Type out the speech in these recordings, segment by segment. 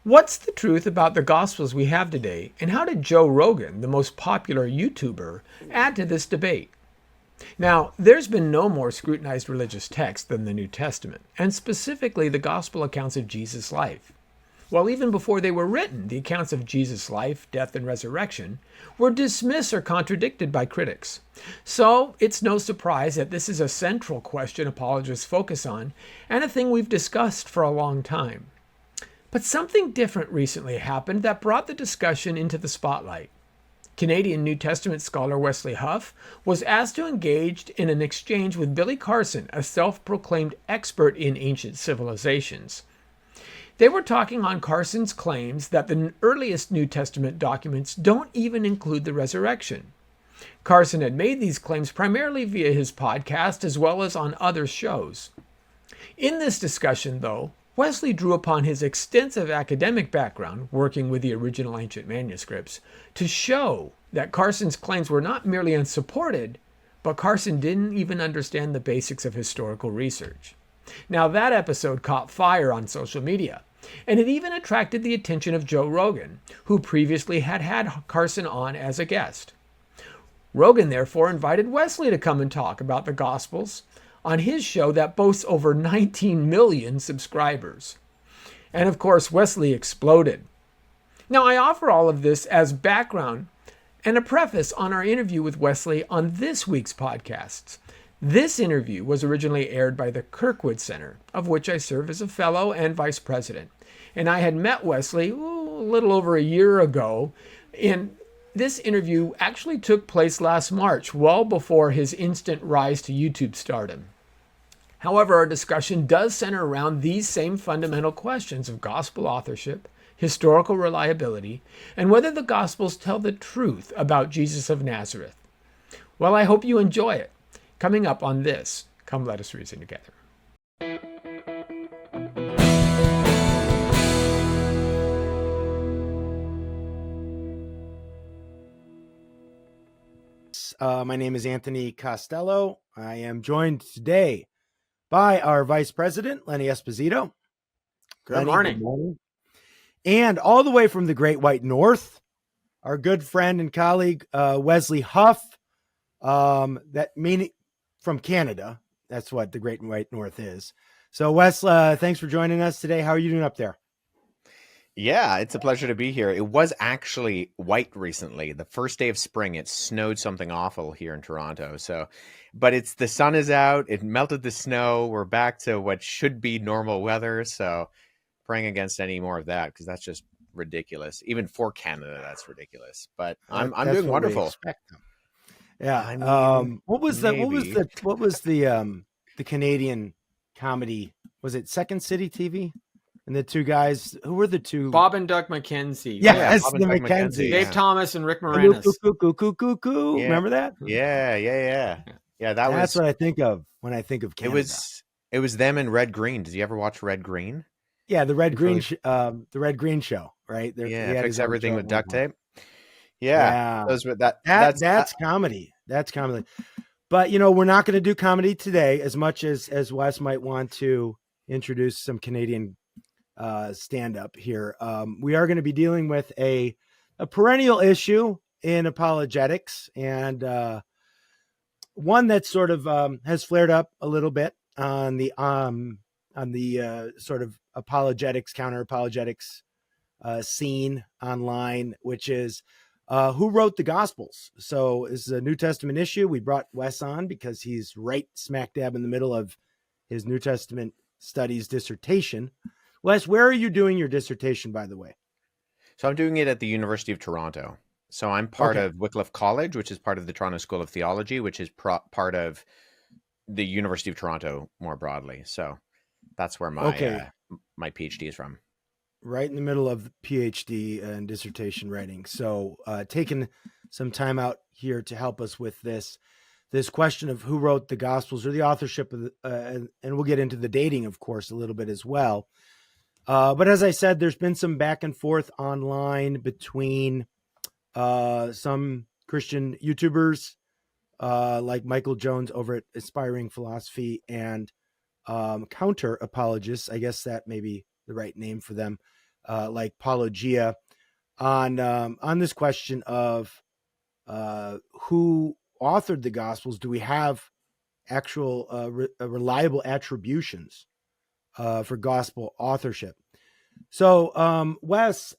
What's the truth about the Gospels we have today, and how did Joe Rogan, the most popular YouTuber, add to this debate? Now, there's been no more scrutinized religious text than the New Testament, and specifically the Gospel accounts of Jesus' life. While even before they were written, the accounts of Jesus' life, death, and resurrection were dismissed or contradicted by critics. So, it's no surprise that this is a central question apologists focus on, and a thing we've discussed for a long time. But something different recently happened that brought the discussion into the spotlight. Canadian New Testament scholar Wesley Huff was asked to engage in an exchange with Billy Carson, a self proclaimed expert in ancient civilizations. They were talking on Carson's claims that the earliest New Testament documents don't even include the resurrection. Carson had made these claims primarily via his podcast as well as on other shows. In this discussion, though, Wesley drew upon his extensive academic background working with the original ancient manuscripts to show that Carson's claims were not merely unsupported, but Carson didn't even understand the basics of historical research. Now, that episode caught fire on social media, and it even attracted the attention of Joe Rogan, who previously had Carson on as a guest. Rogan therefore invited Wesley to come and talk about the Gospels on his show that boasts over 19 million subscribers. And of course, Wesley exploded. Now, I offer all of this as background and a preface on our interview with Wesley on this week's podcasts. This interview was originally aired by the Kirkwood Center, of which I serve as a fellow and vice president. And I had met Wesley a little over a year ago, and this interview actually took place last March, well before his instant rise to YouTube stardom. However, our discussion does center around these same fundamental questions of gospel authorship, historical reliability, and whether the Gospels tell the truth about Jesus of Nazareth. Well, I hope you enjoy it. Coming up on this, come let us reason together. My name is Anthony Costello. I am joined today by our Vice President, Lenny Esposito. Good morning. And all the way from the Great White North, our good friend and colleague, Wesley Huff, from Canada. That's what the Great White North is. So, Wes, thanks for joining us today. How are you doing up there? Yeah, it's a pleasure to be here. It was actually white recently. The first day of spring, it snowed something awful here in Toronto. But the sun is out. It melted the snow. We're back to what should be normal weather. So praying against any more of that, because that's just ridiculous. Even for Canada, that's ridiculous. But I'm doing wonderful. Yeah. I mean, what was the Canadian comedy? Was it Second City TV? And the two guys, who were the two? Bob and Doug McKenzie. Yes, Bob the and Doug McKenzie. Dave Thomas and Rick Moranis. Yeah. Remember that? Yeah. That's what I think of when I think of Canada. It was them and Red Green. Did you ever watch Red Green? Yeah, the Red Green show, right? Fix everything with duct tape. Yeah. That's comedy. That's comedy. But we're not going to do comedy today as much as Wes might want to introduce some Canadian stand up here. We are going to be dealing with a perennial issue in apologetics, and one that sort of has flared up a little bit on the sort of apologetics, counter apologetics scene online, which is who wrote the Gospels. So this is a New Testament issue. We brought Wes on because he's right smack dab in the middle of his New Testament studies dissertation. Wes, where are you doing your dissertation, by the way? So I'm doing it at the University of Toronto. So I'm part of Wycliffe College, which is part of the Toronto School of Theology, which is part of the University of Toronto more broadly. So that's where my PhD is from. Right in the middle of PhD and dissertation writing. So taking some time out here to help us with this question of who wrote the Gospels, or the authorship of and we'll get into the dating, of course, a little bit as well. But as I said, there's been some back and forth online between some Christian YouTubers like Michael Jones over at Aspiring Philosophy and counter apologists. I guess that may be the right name for them. like Paulogia on this question of who authored the Gospels. Do we have actual reliable attributions for gospel authorship? So, Wes,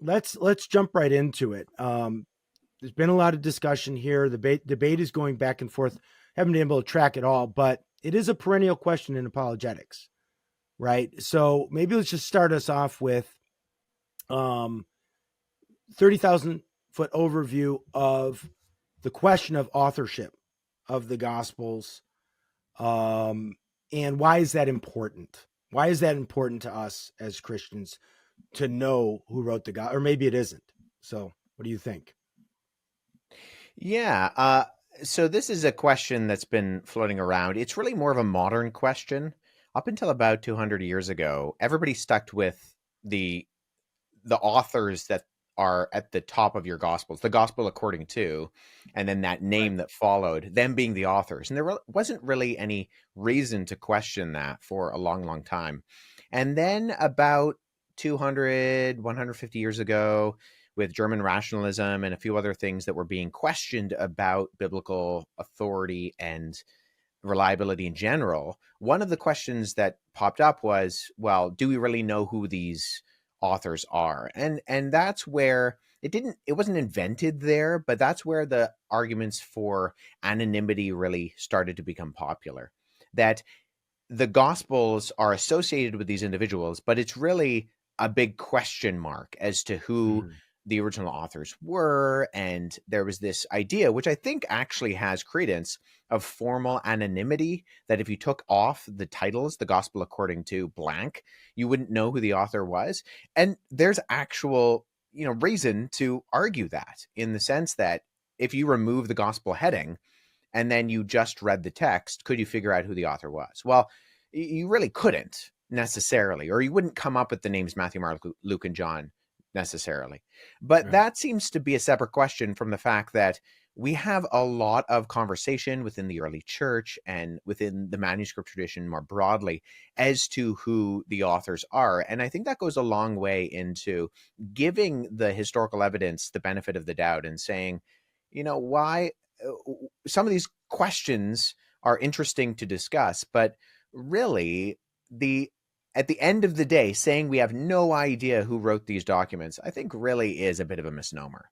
let's jump right into it. There's been a lot of discussion here. The debate is going back and forth. Haven't been able to track it all, but it is a perennial question in apologetics, right? So maybe let's just start us off with 30,000 foot overview of the question of authorship of the Gospels. And why is that important? Why is that important to us as Christians to know who wrote the Gospel? Or maybe it isn't. So what do you think? Yeah. So this is a question that's been floating around. It's really more of a modern question. Up until about 200 years ago, everybody stuck with the authors that are at the top of your gospels, the gospel according to, and then that name that followed, them being the authors. And there wasn't really any reason to question that for a long, long time. And then about 200, 150 years ago, with German rationalism and a few other things that were being questioned about biblical authority and reliability in general, one of the questions that popped up was, well, do we really know who these authors are? And that's where it wasn't invented there, but that's where the arguments for anonymity really started to become popular. That the gospels are associated with these individuals, but it's really a big question mark as to who the original authors were. And there was this idea, which I think actually has credence, of formal anonymity, that if you took off the titles, the gospel according to blank, you wouldn't know who the author was. And there's actual, reason to argue that, in the sense that if you remove the gospel heading and then you just read the text, could you figure out who the author was? Well, you really couldn't necessarily, or you wouldn't come up with the names Matthew, Mark, Luke, and John necessarily. But that seems to be a separate question from the fact that we have a lot of conversation within the early church and within the manuscript tradition more broadly as to who the authors are. And I think that goes a long way into giving the historical evidence the benefit of the doubt and saying, why some of these questions are interesting to discuss, but really at the end of the day, saying we have no idea who wrote these documents, I think really is a bit of a misnomer.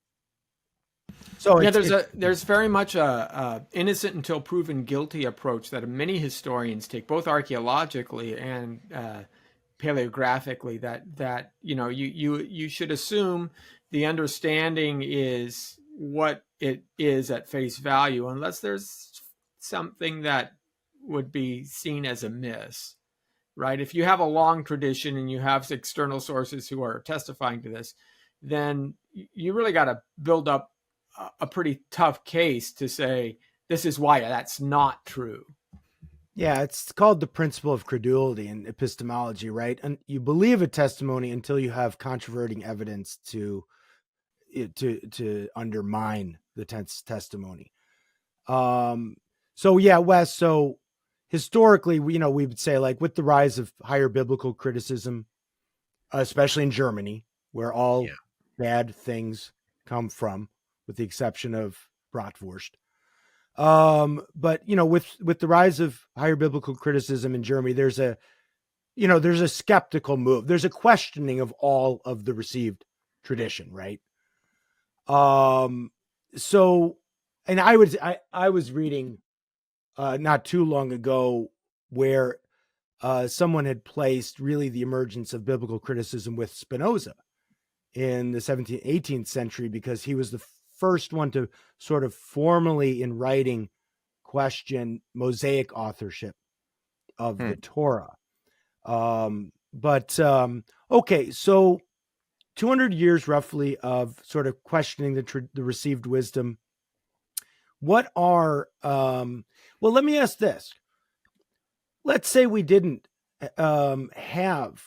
So yeah, there's very much a innocent until proven guilty approach that many historians take, both archaeologically and paleographically. That you should assume the understanding is what it is at face value, unless there's something that would be seen as a miss. Right? If you have a long tradition and you have external sources who are testifying to this, then you really got to build up a pretty tough case to say, this is why that's not true. Yeah, it's called the principle of credulity in epistemology, right? And you believe a testimony until you have controverting evidence to undermine the testimony. So yeah, Wes, so historically, we would say, like, with the rise of higher biblical criticism, especially in Germany, where all bad things come from, with the exception of bratwurst. But with the rise of higher biblical criticism in Germany, there's a skeptical move. There's a questioning of all of the received tradition, right? So, and I was reading not too long ago where someone had placed really the emergence of biblical criticism with Spinoza in the 17th, 18th century, because he was the first one to sort of formally in writing question Mosaic authorship of the Torah. Okay, so 200 years roughly of sort of questioning the received wisdom. What are, well, let me ask this. Let's say we didn't have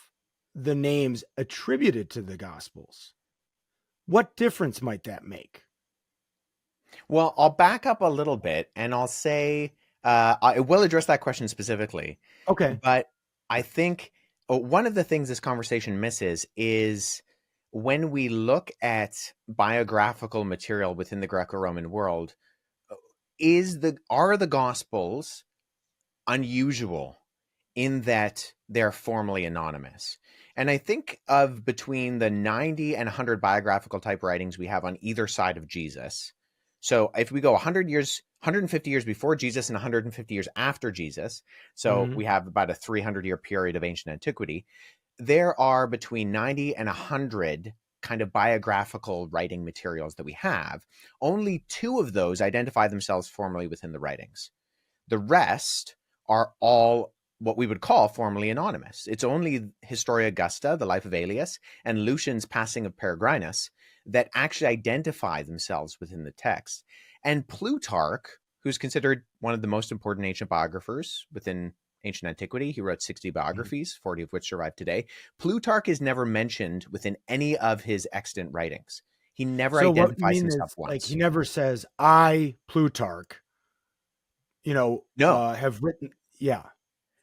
the names attributed to the Gospels. What difference might that make? Well, I'll back up a little bit and I'll say, I will address that question specifically. Okay. But I think one of the things this conversation misses is when we look at biographical material within the Greco-Roman world, are the Gospels unusual in that they're formally anonymous? And I think of between the 90 and 100 biographical type writings we have on either side of Jesus. So if we go 100 years, 150 years before Jesus and 150 years after Jesus, so we have about a 300-year period of ancient antiquity, there are between 90 and 100 kind of biographical writing materials that we have. Only 2 of those identify themselves formally within the writings. The rest are all what we would call formally anonymous. It's only Historia Augusta, the life of Aelius, and Lucian's Passing of Peregrinus that actually identify themselves within the text. And Plutarch, who's considered one of the most important ancient biographers within ancient antiquity, he wrote 60 biographies, 40 of which survive today. Plutarch is never mentioned within any of his extant writings. He never identifies himself once. Like, he never says, I, Plutarch, No. have written. Yeah.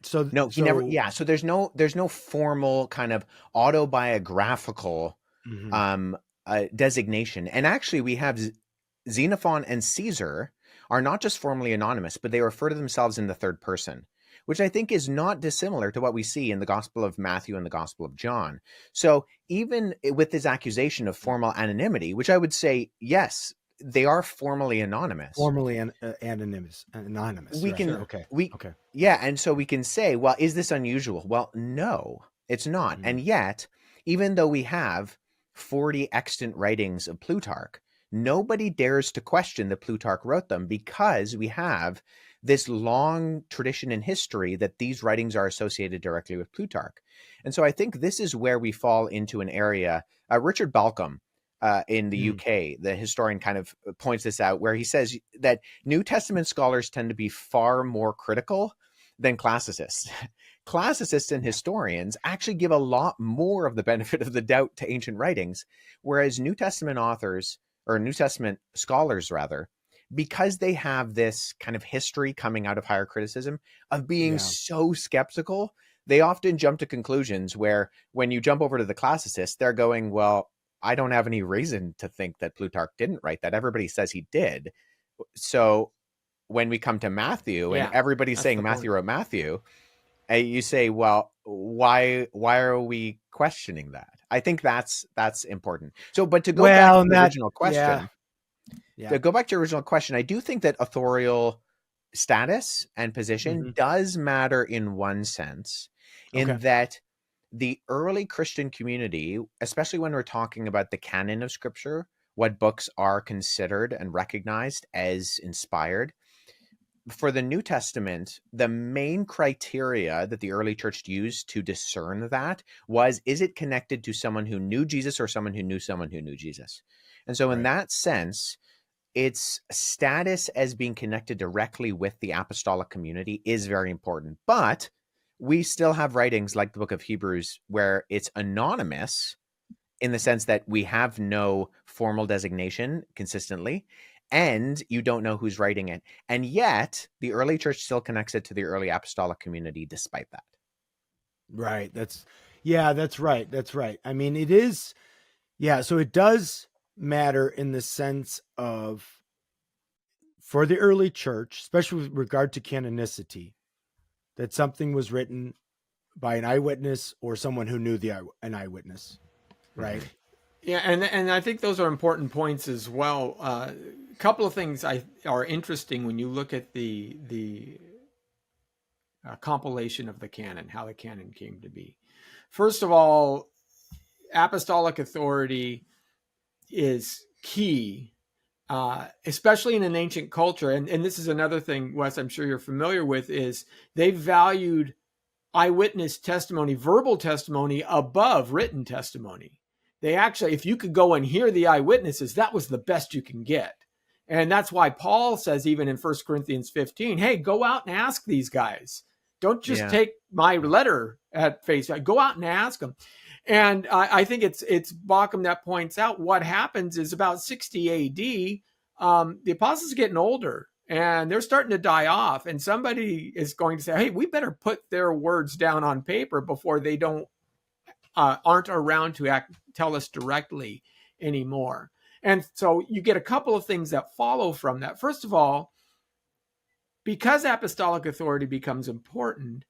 So no, he never. Yeah. So there's no formal kind of autobiographical designation. And actually, we have Xenophon and Caesar are not just formally anonymous, but they refer to themselves in the third person, which I think is not dissimilar to what we see in the Gospel of Matthew and the Gospel of John. So even with this accusation of formal anonymity, which I would say, yes, they are formally anonymous. Formally anonymous. We right. can, okay. Yeah. And so we can say, well, is this unusual? Well, no, it's not. And yet, even though we have 40 extant writings of Plutarch, nobody dares to question that Plutarch wrote them, because we have this long tradition in history that these writings are associated directly with Plutarch. And so I think this is where we fall into an area. Richard Balcombe in the UK, the historian, kind of points this out, where he says that New Testament scholars tend to be far more critical than classicists. Classicists and historians actually give a lot more of the benefit of the doubt to ancient writings, whereas New Testament authors, or New Testament scholars rather, because they have this kind of history coming out of higher criticism of being so skeptical, they often jump to conclusions where when you jump over to the classicists, they're going, well, I don't have any reason to think that Plutarch didn't write that. Everybody says he did. So when we come to Matthew and everybody's saying Matthew wrote Matthew, you say, well, why are we questioning that? I think that's important. So, but to go back to the original question, to go back to your original question, I do think that authorial status and position does matter in one sense, in that the early Christian community, especially when we're talking about the canon of Scripture, what books are considered and recognized as inspired, for the New Testament, the main criteria that the early church used to discern that was, is it connected to someone who knew Jesus or someone who knew Jesus? And so in that sense, its status as being connected directly with the apostolic community is very important. But we still have writings like the book of Hebrews where it's anonymous, in the sense that we have no formal designation consistently, and you don't know who's writing it. And yet the early church still connects it to the early apostolic community despite that. Right. That's right. That's right. I mean, it is. Yeah. So it does matter in the sense of, for the early church, especially with regard to canonicity, that something was written by an eyewitness or someone who knew an eyewitness. Right. Yeah. And I think those are important points as well. A couple of things are interesting when you look at the compilation of the canon, how the canon came to be. First of all, apostolic authority is key, especially in an ancient culture. And this is another thing, Wes, I'm sure you're familiar with, is they valued eyewitness testimony, verbal testimony, above written testimony. They actually, if you could go and hear the eyewitnesses, that was the best you can get. And that's why Paul says, even in 1 Corinthians 15, hey, go out and ask these guys. Don't just take my letter at face value. Go out and ask them. And I think it's Bauckham that points out what happens is about 60 AD, the apostles are getting older. and they're starting to die off. And somebody is going to say, hey, we better put their words down on paper before they aren't around to tell us directly anymore. And so you get a couple of things that follow from that. First of all, because apostolic authority becomes important,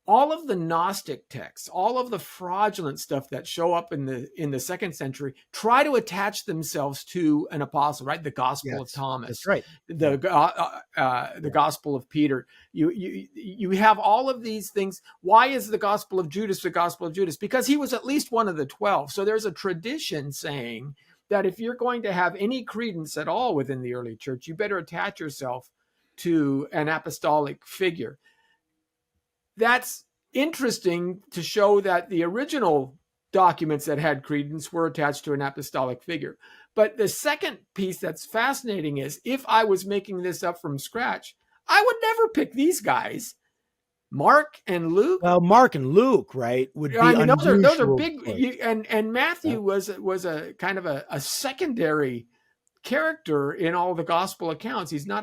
all of the Gnostic texts, all of the fraudulent stuff that show up in the second century, try to attach themselves to an apostle, right? The Gospel of Thomas, that's right. The Gospel of Peter. You have all of these things. Why is the Gospel of Judas the Gospel of Judas? Because he was at least one of the 12. So there's a tradition saying that if you're going to have any credence at all within the early church, you better attach yourself to an apostolic figure. That's interesting to show that the original documents that had credence were attached to an apostolic figure. But the second piece that's fascinating is, if I was making this up from scratch, I would never pick these guys. Mark and Luke. Well, Mark and Luke, right, would be unusual. Those are big. And Matthew was a kind of a secondary character in all the gospel accounts. He's not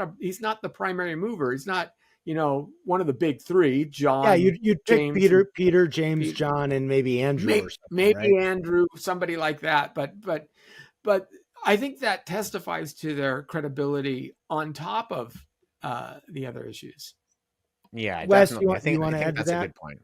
the primary mover. He's not, one of the big three. John. Yeah, you'd pick Peter, James, John, and maybe Andrew or something. Maybe right? Andrew, somebody like that. But I think that testifies to their credibility on top of the other issues. Yeah, Wes, definitely. you want to add to that's that? a good point.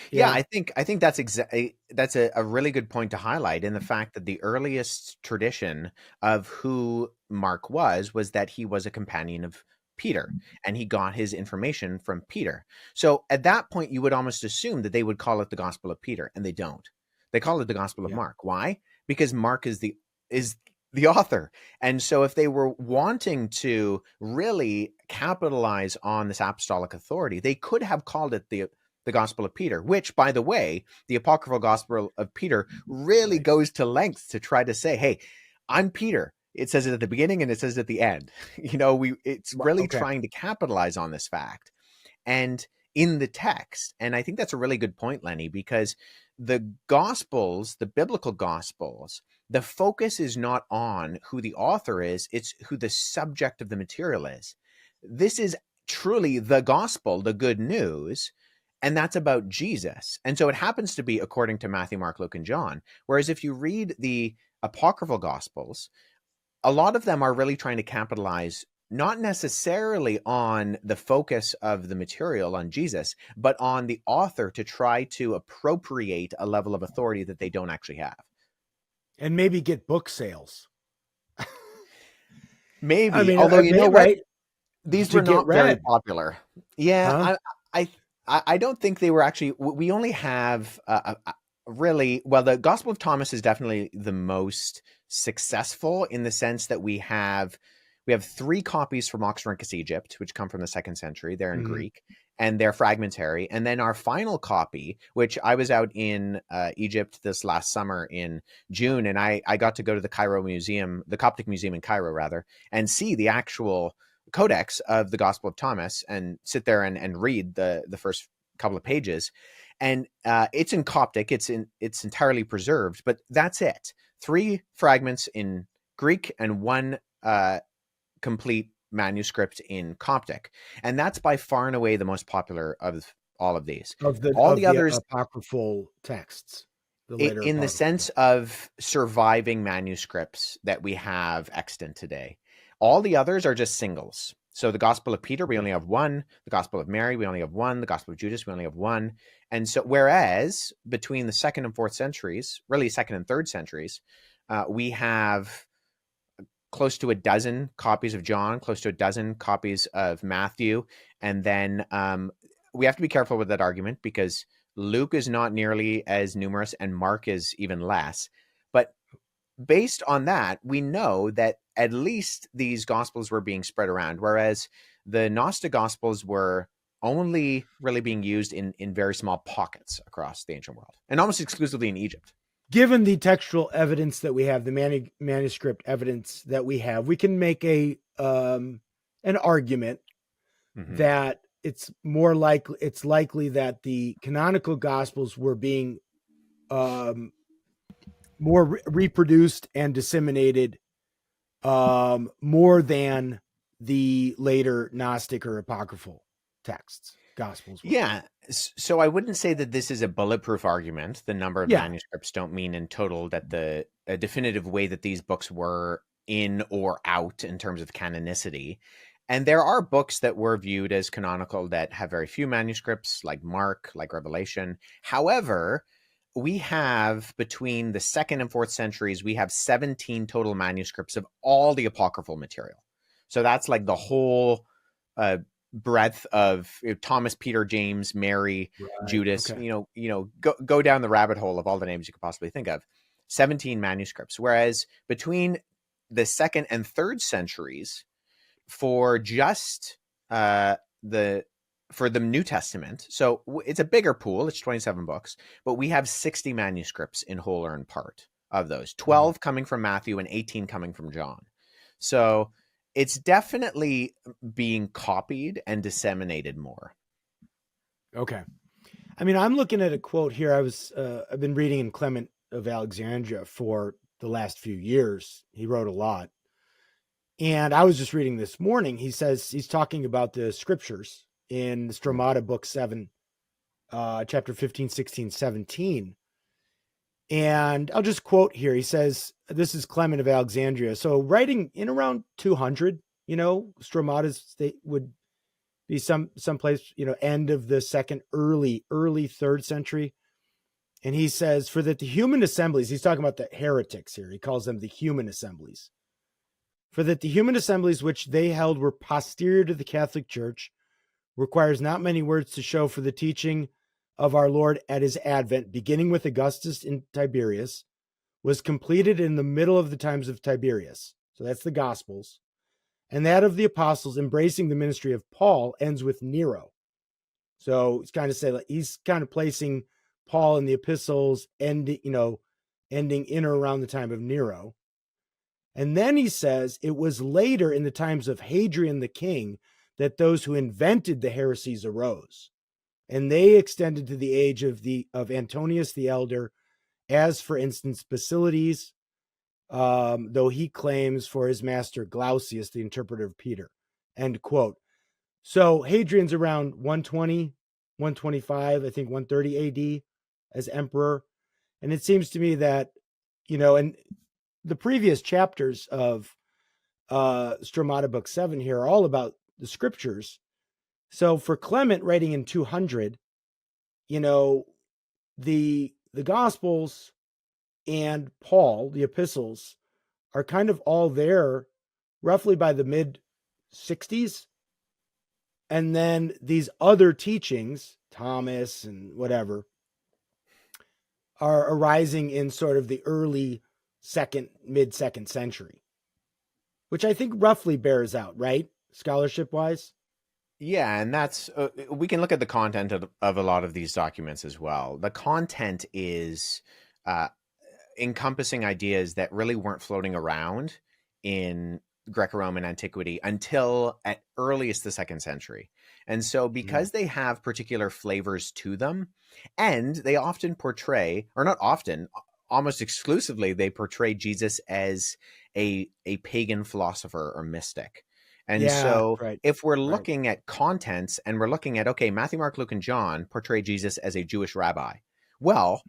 Yeah, I think that's a really good point to highlight, in the fact that the earliest tradition of who Mark was that he was a companion of Peter, and he got his information from Peter. So at that point, you would almost assume that they would call it the Gospel of Peter, and they don't. They call it the Gospel of Mark. Why? Because Mark is the author. And so if they were wanting to really capitalize on this apostolic authority, they could have called it the Gospel of Peter, which, by the way, the apocryphal Gospel of Peter really goes to lengths to try to say, hey, I'm Peter. It says it at the beginning and it says it at the end. It's really trying to capitalize on this fact and in the text. And I think that's a really good point, Lenny, because the Gospels, the biblical Gospels, the focus is not on who the author is, it's who the subject of the material is. This is truly the gospel, the good news, and that's about Jesus. And so it happens to be according to Matthew, Mark, Luke, and John. Whereas if you read the apocryphal Gospels, a lot of them are really trying to capitalize not necessarily on the focus of the material on Jesus, but on the author to try to appropriate a level of authority that they don't actually have. And maybe get book sales. Maybe, although you know what? Right? These were not very popular. Yeah, huh? I don't think they were actually. We only have really, well, the Gospel of Thomas is definitely the most successful in the sense that we have 3 copies from Oxyrhynchus, Egypt, which come from the 2nd century. They're in Greek and they're fragmentary. And then our final copy, which I was out in Egypt this last summer in June, and I got to go to the Cairo Museum, the Coptic Museum in Cairo rather, and see the actual codex of the Gospel of Thomas and sit there and read the first couple of pages. And it's in Coptic, it's entirely preserved, but that's it. 3 fragments in Greek and 1 complete manuscript in Coptic. And that's by far and away the most popular of all of these. All the others, apocryphal texts. In the sense of surviving manuscripts that we have extant today. All the others are just singles. So the Gospel of Peter, we only have 1. The Gospel of Mary, we only have 1. The Gospel of Judas, we only have 1. And so, whereas between the 2nd and 4th centuries, really 2nd and 3rd centuries, we have close to a dozen copies of John, close to a dozen copies of Matthew. And then we have to be careful with that argument because Luke is not nearly as numerous and Mark is even less. But based on that, we know that at least these Gospels were being spread around, whereas the Gnostic Gospels were only really being used in very small pockets across the ancient world and almost exclusively in Egypt. Given the textual evidence that we have, the manuscript evidence that we have, we can make an argument that it's likely that the canonical Gospels were being more reproduced and disseminated more than the later Gnostic or apocryphal texts, Gospels. Yeah. So I wouldn't say that this is a bulletproof argument. The number of Yeah. manuscripts don't mean in total that a definitive way that these books were in or out in terms of canonicity. And there are books that were viewed as canonical that have very few manuscripts, like Mark, like Revelation. However, we have between the 2nd and 4th centuries, we have 17 total manuscripts of all the apocryphal material. So that's like the whole breadth of Thomas, Peter, James, Mary, Right. Judas, Okay. go down the rabbit hole of all the names you could possibly think of. 17 manuscripts. Whereas between the 2nd and 3rd centuries, for just for the New Testament, so it's a bigger pool, it's 27 books, but we have 60 manuscripts in whole or in part of those, 12 coming from Matthew and 18 coming from John. So it's definitely being copied and disseminated more. Okay. I mean, I'm looking at a quote here. I've been reading in Clement of Alexandria for the last few years. He wrote a lot. And I was just reading this morning. He says he's talking about the scriptures in Stromata book 7, chapter 15, 16, 17. And I'll just quote here. He says, this is Clement of Alexandria. So writing in around 200, Stromatas state would be someplace, end of the 2nd, early 3rd century. And he says, for that the human assemblies, he's talking about the heretics here. He calls them the human assemblies. For that the human assemblies which they held were posterior to the Catholic Church, requires not many words to show for the teaching of our Lord at his advent, beginning with Augustus in Tiberias, was completed in the middle of the times of Tiberius. So that's the Gospels. And that of the apostles embracing the ministry of Paul ends with Nero. So it's kind of say, like, he's kind of placing Paul in the epistles ending in or around the time of Nero. And then he says it was later in the times of Hadrian the king that those who invented the heresies arose. And they extended to the age of Antonius the Elder, as for instance, Basilides, though he claims for his master Glaucius, the interpreter of Peter. End quote. So Hadrian's around 120, 125, I think 130 AD as emperor. And it seems to me that, and the previous chapters of Stromata book 7 here are all about the scriptures. So for Clement writing in 200, the Gospels and Paul, the epistles, are kind of all there roughly by the mid 60s. And then these other teachings, Thomas and whatever, are arising in sort of the early mid second century, which I think roughly bears out, right? Scholarship wise. Yeah, and that's we can look at the content of a lot of these documents as well. The content is encompassing ideas that really weren't floating around in Greco-Roman antiquity until at earliest the 2nd century. And so because they have particular flavors to them, and they often portray, or not often, almost exclusively, they portray Jesus as a pagan philosopher or mystic. And so if we're looking at contents and we're looking at, okay, Matthew, Mark, Luke, and John portray Jesus as a Jewish rabbi. Well,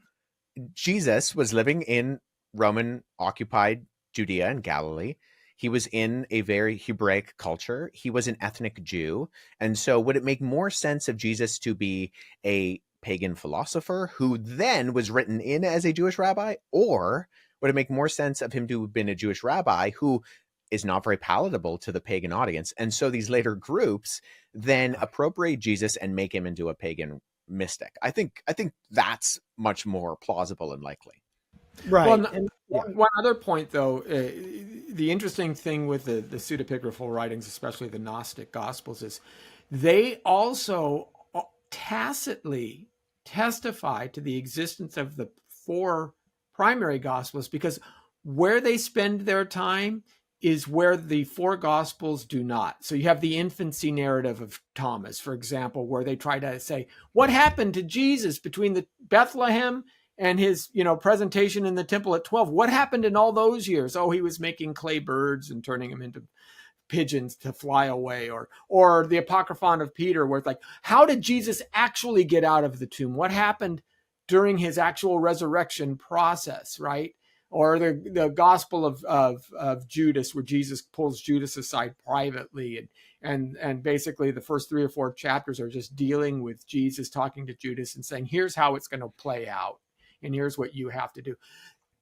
Jesus was living in Roman occupied Judea and Galilee. He was in a very Hebraic culture. He was an ethnic Jew. And so would it make more sense of Jesus to be a pagan philosopher who then was written in as a Jewish rabbi? Or would it make more sense of him to have been a Jewish rabbi who is not very palatable to the pagan audience? And so these later groups then appropriate Jesus and make him into a pagan mystic. I think that's much more plausible and likely. Right. Well, one other point, though, the interesting thing with the pseudepigraphal writings, especially the Gnostic Gospels, is they also tacitly testify to the existence of the 4 primary Gospels, because where they spend their time is where the 4 Gospels do not. So you have the infancy narrative of Thomas, for example, where they try to say, what happened to Jesus between the Bethlehem and his, presentation in the temple at 12? What happened in all those years? Oh, he was making clay birds and turning them into pigeons to fly away, or the Apocryphon of Peter, where it's like, how did Jesus actually get out of the tomb? What happened during his actual resurrection process, right? Or the Gospel of Judas, where Jesus pulls Judas aside privately, and basically the first 3 or 4 chapters are just dealing with Jesus talking to Judas and saying, here's how it's going to play out, and here's what you have to do.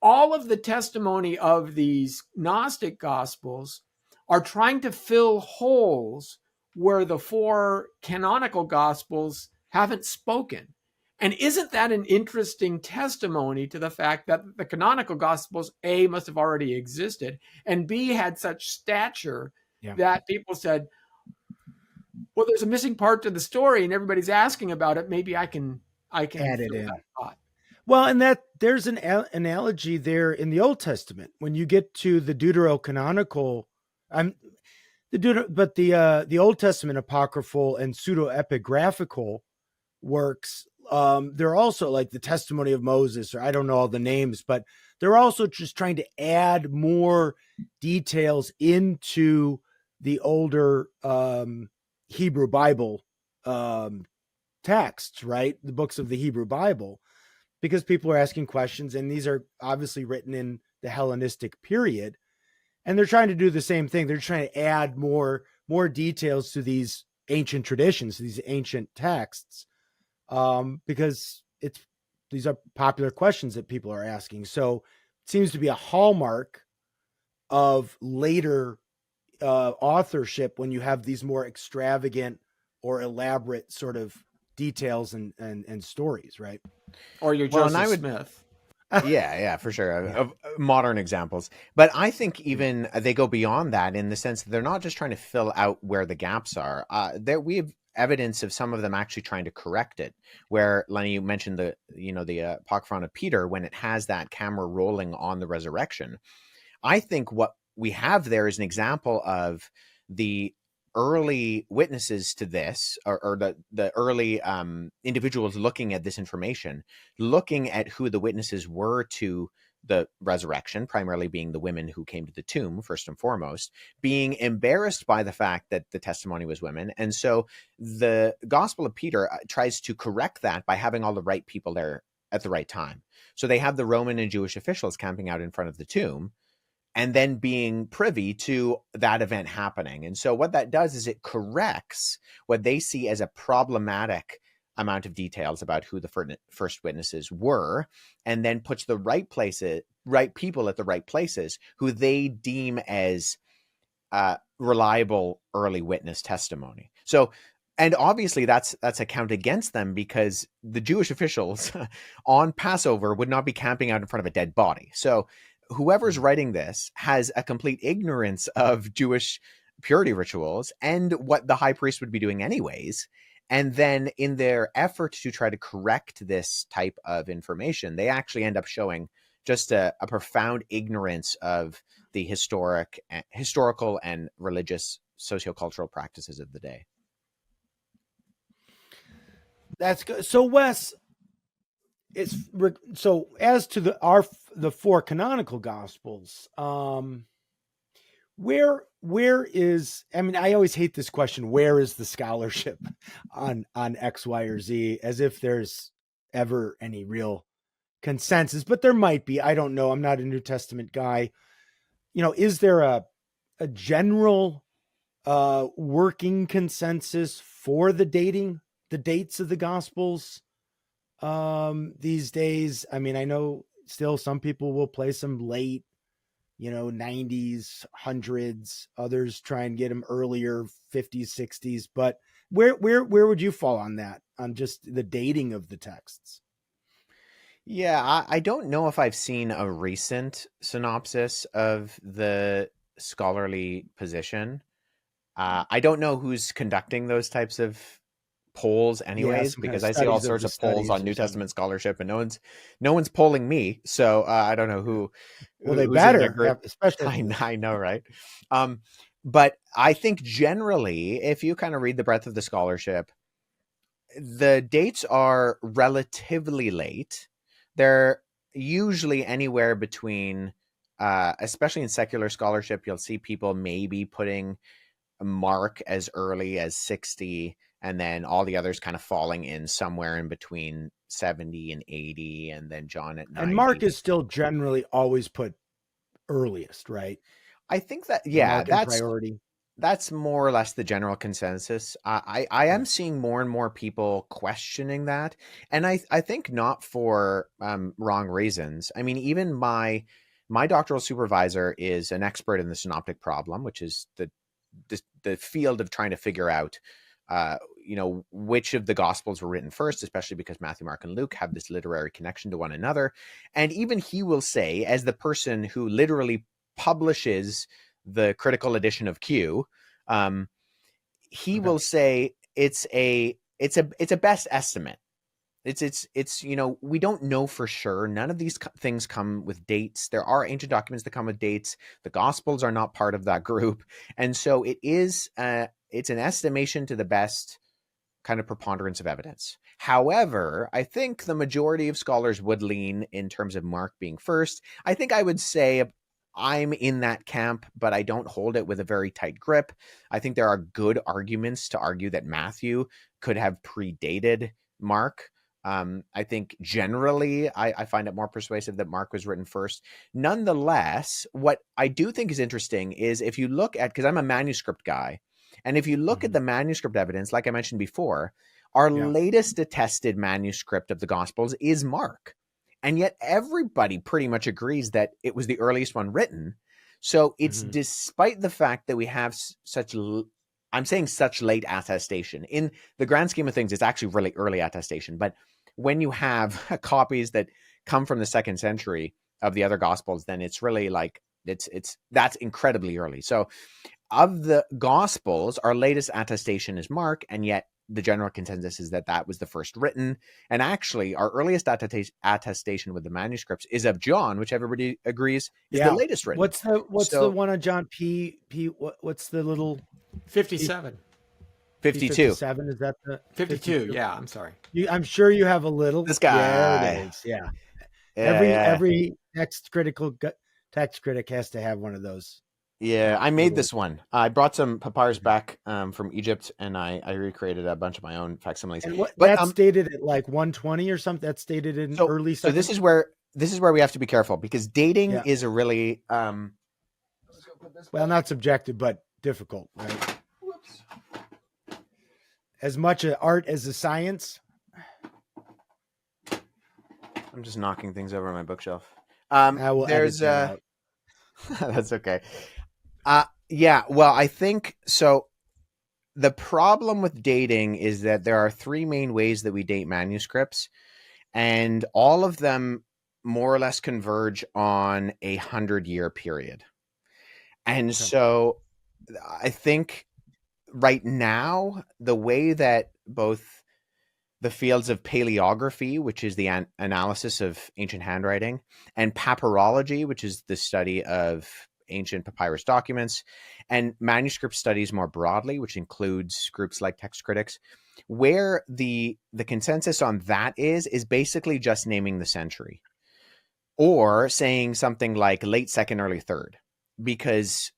All of the testimony of these Gnostic Gospels are trying to fill holes where the 4 canonical Gospels haven't spoken. And isn't that an interesting testimony to the fact that the canonical Gospels, A, must have already existed, and B, had such stature that people said, well, there's a missing part to the story and everybody's asking about it. Maybe I can add it in. That thought. Well, and that there's an analogy there in the Old Testament when you get to the deuterocanonical, the Old Testament apocryphal and pseudo-epigraphical works. They're also like the testimony of Moses, or I don't know all the names, but they're also just trying to add more details into the older Hebrew Bible texts, right? The books of the Hebrew Bible, because people are asking questions, and these are obviously written in the Hellenistic period, and they're trying to do the same thing. They're trying to add more details to these ancient traditions, these ancient texts, because these are popular questions that people are asking. So it seems to be a hallmark of later authorship when you have these more extravagant or elaborate sort of details and stories, right? Or you're Joseph Smith. Yeah, for sure. Of modern examples. But I think even they go beyond that in the sense that they're not just trying to fill out where the gaps are. We have evidence of some of them actually trying to correct it. Where, Lenny, you mentioned the Apocryphon of Peter, when it has that camera rolling on the resurrection. I think what we have there is an example of the early witnesses to this, or the early individuals looking at this information, looking at who the witnesses were to the resurrection, primarily being the women who came to the tomb, first and foremost, being embarrassed by the fact that the testimony was women. And so the Gospel of Peter tries to correct that by having all the right people there at the right time. So they have the Roman and Jewish officials camping out in front of the tomb, and then being privy to that event happening. And so what that does is it corrects what they see as a problematic amount of details about who the first witnesses were, and then puts the right people at the right places who they deem as reliable early witness testimony. So, and obviously that's a count against them, because the Jewish officials on Passover would not be camping out in front of a dead body. So whoever's writing this has a complete ignorance of Jewish purity rituals and what the high priest would be doing anyways. And then in their effort to try to correct this type of information, they actually end up showing just a profound ignorance of the historical and religious sociocultural practices of the day. That's good. So Wes, so as to the 4 canonical Gospels, where is, I mean, I always hate this question, where is the scholarship on X, Y, or Z, as if there's ever any real consensus, but there might be. I don't know. I'm not a New Testament guy. Is there a general working consensus for the dates of the Gospels these days? I mean, I know still some people will play some late, 90s, 100s, others try and get them earlier, 50s, 60s, but where would you fall on that, on just the dating of the texts? Yeah, I don't know if I've seen a recent synopsis of the scholarly position. I don't know who's conducting those types of polls anyways, because I see all sorts of polls on New Testament scholarship, and no one's polling me. So I don't know who. Well, they better, especially. I know, right? But I think generally, if you kind of read the breadth of the scholarship, the dates are relatively late. They're usually anywhere between especially in secular scholarship, you'll see people maybe putting Mark as early as 60, and then all the others kind of falling in somewhere in between 70 and 80, and then John at 90. And Mark is still generally always put earliest, right? I think that, The yeah, Mark in priority. that's more or less the general consensus. I am seeing more and more people questioning that, and I think not for wrong reasons. I mean, even my doctoral supervisor is an expert in the synoptic problem, which is the field of trying to figure out, which of the Gospels were written first, especially because Matthew, Mark, and Luke have this literary connection to one another. And even he will say, as the person who literally publishes the critical edition of Q, he will say it's a best estimate. It's we don't know for sure. None of these things come with dates. There are ancient documents that come with dates. The Gospels are not part of that group, and so it's an estimation to the best kind of preponderance of evidence. However, I think the majority of scholars would lean in terms of Mark being first. I think I would say I'm in that camp, but I don't hold it with a very tight grip. I think there are good arguments to argue that Matthew could have predated Mark. I think generally I find it more persuasive that Mark was written first. Nonetheless, what I do think is interesting is if you look at, because I'm a manuscript guy, and if you look at the manuscript evidence, like I mentioned before, our latest attested manuscript of the Gospels is Mark. And yet everybody pretty much agrees that it was the earliest one written. So it's despite the fact that we have such late attestation. In the grand scheme of things, it's actually really early attestation. But when you have copies that come from the 2nd century of the other Gospels, then it's really like, that's incredibly early. So of the Gospels, our latest attestation is Mark, and yet the general consensus is that was the first written. And actually, our earliest attestation with the manuscripts is of John, which everybody agrees is the latest written. What's the one on John P? What's the little 57. 52. 57, is that the 52? Yeah, I'm sorry. I'm sure you have a little. This guy. There it is. Yeah. Every text critic has to have one of those. Yeah, I made this one. I brought some papyrus back from Egypt, and I recreated a bunch of my own facsimiles. And that's dated at like 120 or something. That's dated in early. So this is where we have to be careful, because dating is a really well, not subjective, but difficult, right? Whoops. As much an art as a science. I'm just knocking things over my bookshelf. There's that's okay. Yeah, well, I think so. The problem with dating is that there are 3 main ways that we date manuscripts, and all of them more or less converge on 100-year period. And so I think right now, the way that both the fields of paleography, which is the analysis of ancient handwriting, and papyrology, which is the study of ancient papyrus documents, and manuscript studies more broadly, which includes groups like text critics, where the consensus on that is basically just naming the century, or saying something like late 2nd, early 3rd, because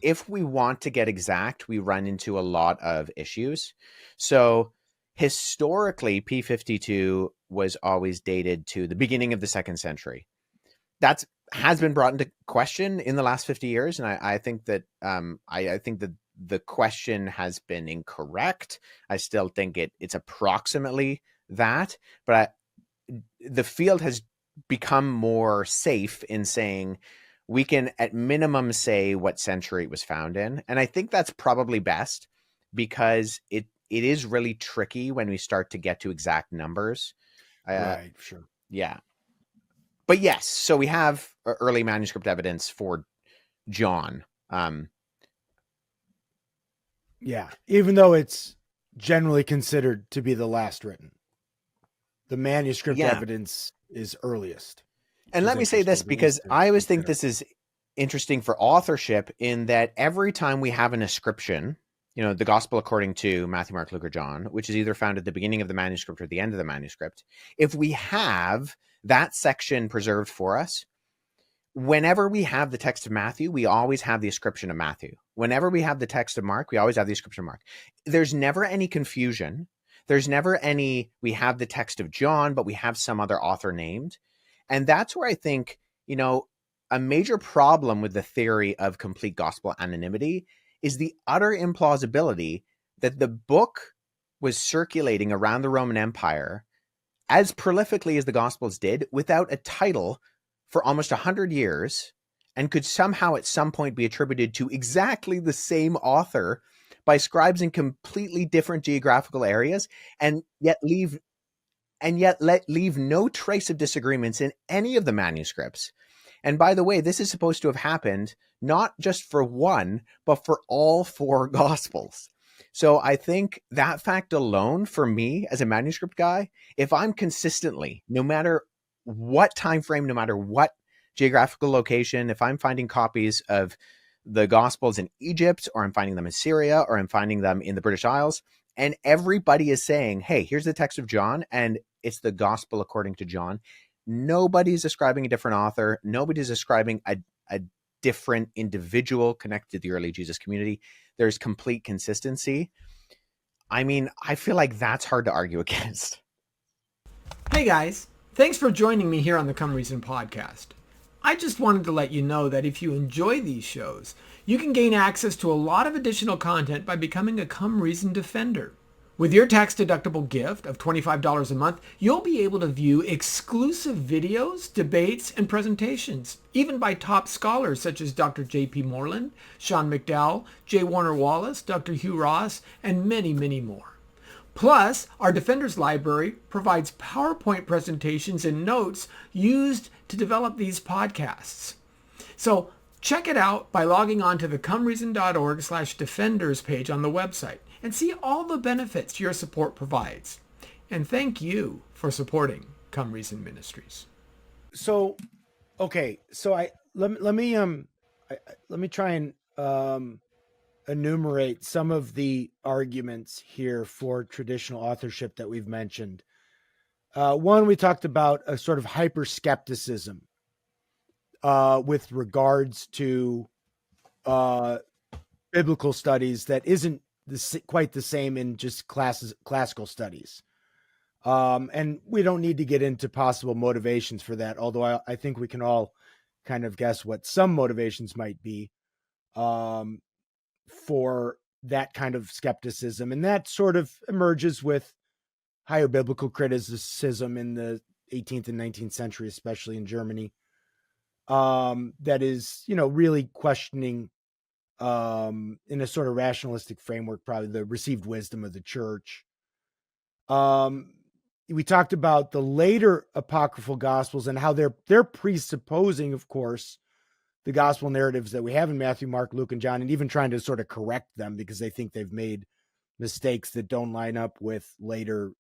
if we want to get exact, we run into a lot of issues. So historically, P52 was always dated to the beginning of the 2nd century. That has been brought into question in the last 50 years. And I think that I think that the question has been incorrect. I still think it's approximately that, but the field has become more safe in saying we can at minimum say what century it was found in. And I think that's probably best, because it is really tricky when we start to get to exact numbers. Right, sure. Yeah. But yes, so we have early manuscript evidence for John. Yeah, even though it's generally considered to be the last written, the manuscript evidence is earliest. And let me say this, because I always think this is interesting for authorship, in that every time we have an ascription, the gospel according to Matthew, Mark, Luke, or John, which is either found at the beginning of the manuscript or the end of the manuscript, if we have that section preserved for us, whenever we have the text of Matthew, we always have the ascription of Matthew. Whenever we have the text of Mark, we always have the ascription of Mark. There's never any confusion. There's never any, we have the text of John, but we have some other author named. And that's where I think, a major problem with the theory of complete gospel anonymity is the utter implausibility that the book was circulating around the Roman Empire as prolifically as the Gospels did without a title for almost 100 years, and could somehow at some point be attributed to exactly the same author by scribes in completely different geographical areas, and yet leave no trace of disagreements in any of the manuscripts. And by the way, this is supposed to have happened not just for one, but for all four Gospels. So I think that fact alone, for me as a manuscript guy, if I'm consistently, no matter what time frame, no matter what geographical location, if I'm finding copies of the Gospels in Egypt, or I'm finding them in Syria, or I'm finding them in the British Isles, and everybody is saying, hey, here's the text of John, and it's the Gospel according to John, nobody's ascribing a different author. Nobody's ascribing a different individual connected to the early Jesus community. There's complete consistency. I mean, I feel like that's hard to argue against. Hey guys, thanks for joining me here on the Come Reason podcast. I just wanted to let you know that if you enjoy these shows, you can gain access to a lot of additional content by becoming a Come Reason Defender. With your tax-deductible gift of $25 a month, you'll be able to view exclusive videos, debates, and presentations, even by top scholars such as Dr. J.P. Moreland, Sean McDowell, J. Warner Wallace, Dr. Hugh Ross, and many, many more. Plus, our Defenders Library provides PowerPoint presentations and notes used to develop these podcasts. So check it out by logging on to the comereason.org/defenders page on the website and see all the benefits your support provides. And thank you for supporting Come Reason Ministries. So, okay, so let me try and enumerate some of the arguments here for traditional authorship that we've mentioned. One, we talked about a sort of hyper skepticism with regards to biblical studies that isn't quite the same in just classical studies. And we don't need to get into possible motivations for that, although I think we can all kind of guess what some motivations might be for that kind of skepticism. And that sort of emerges with higher biblical criticism in the 18th and 19th century, especially in Germany, that is, really questioning in a sort of rationalistic framework, probably the received wisdom of the church. We talked about the later apocryphal gospels and how they're presupposing, of course, the gospel narratives that we have in Matthew, Mark, Luke, and John, and even trying to sort of correct them because they think they've made mistakes that don't line up with later,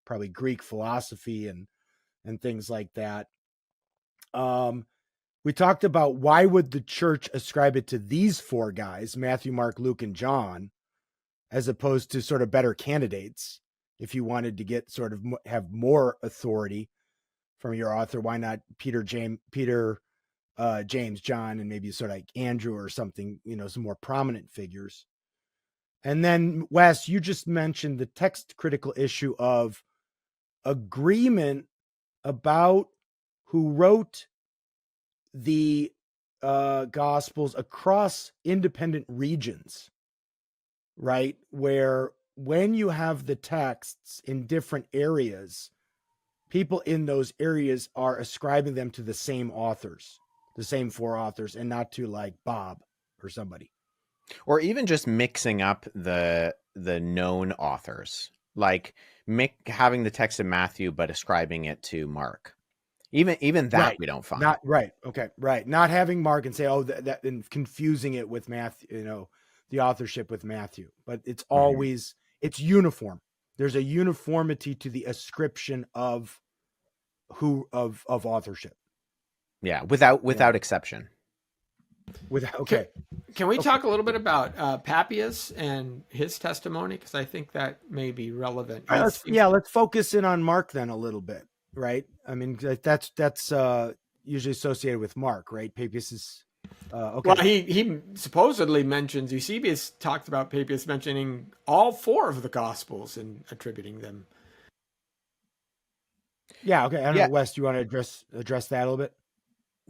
probably Greek philosophy and things like that. We talked about why would the church ascribe it to these four guys, Matthew, Mark, Luke, and John, as opposed to sort of better candidates. If you wanted to get sort of have more authority from your author, why not Peter, James, John, and maybe sort of like Andrew or something, some more prominent figures. And then Wes, you just mentioned the text critical issue of agreement about who wrote the gospels across independent regions, right? Where when you have the texts in different areas, people in those areas are ascribing them to the same authors, the same four authors, and not to like Bob or somebody. Or even just mixing up the known authors, like having the text of Matthew, but ascribing it to Mark. Even that right. We don't find. Not right. Okay. Right. Not having Mark and say, oh, that and confusing it with Matthew, the authorship with Matthew, but it's always, it's uniform. There's a uniformity to the ascription of authorship. Yeah. Without exception. Okay. Can we talk a little bit about Papias and his testimony? Because I think that may be relevant. Let's focus in on Mark then a little bit. Right. I mean, that's usually associated with Mark, right? Papias is okay. Well, he supposedly mentions, Eusebius talked about Papias mentioning all four of the Gospels and attributing them. Yeah, okay. I don't Yeah. know, Wes, do you want to address that a little bit?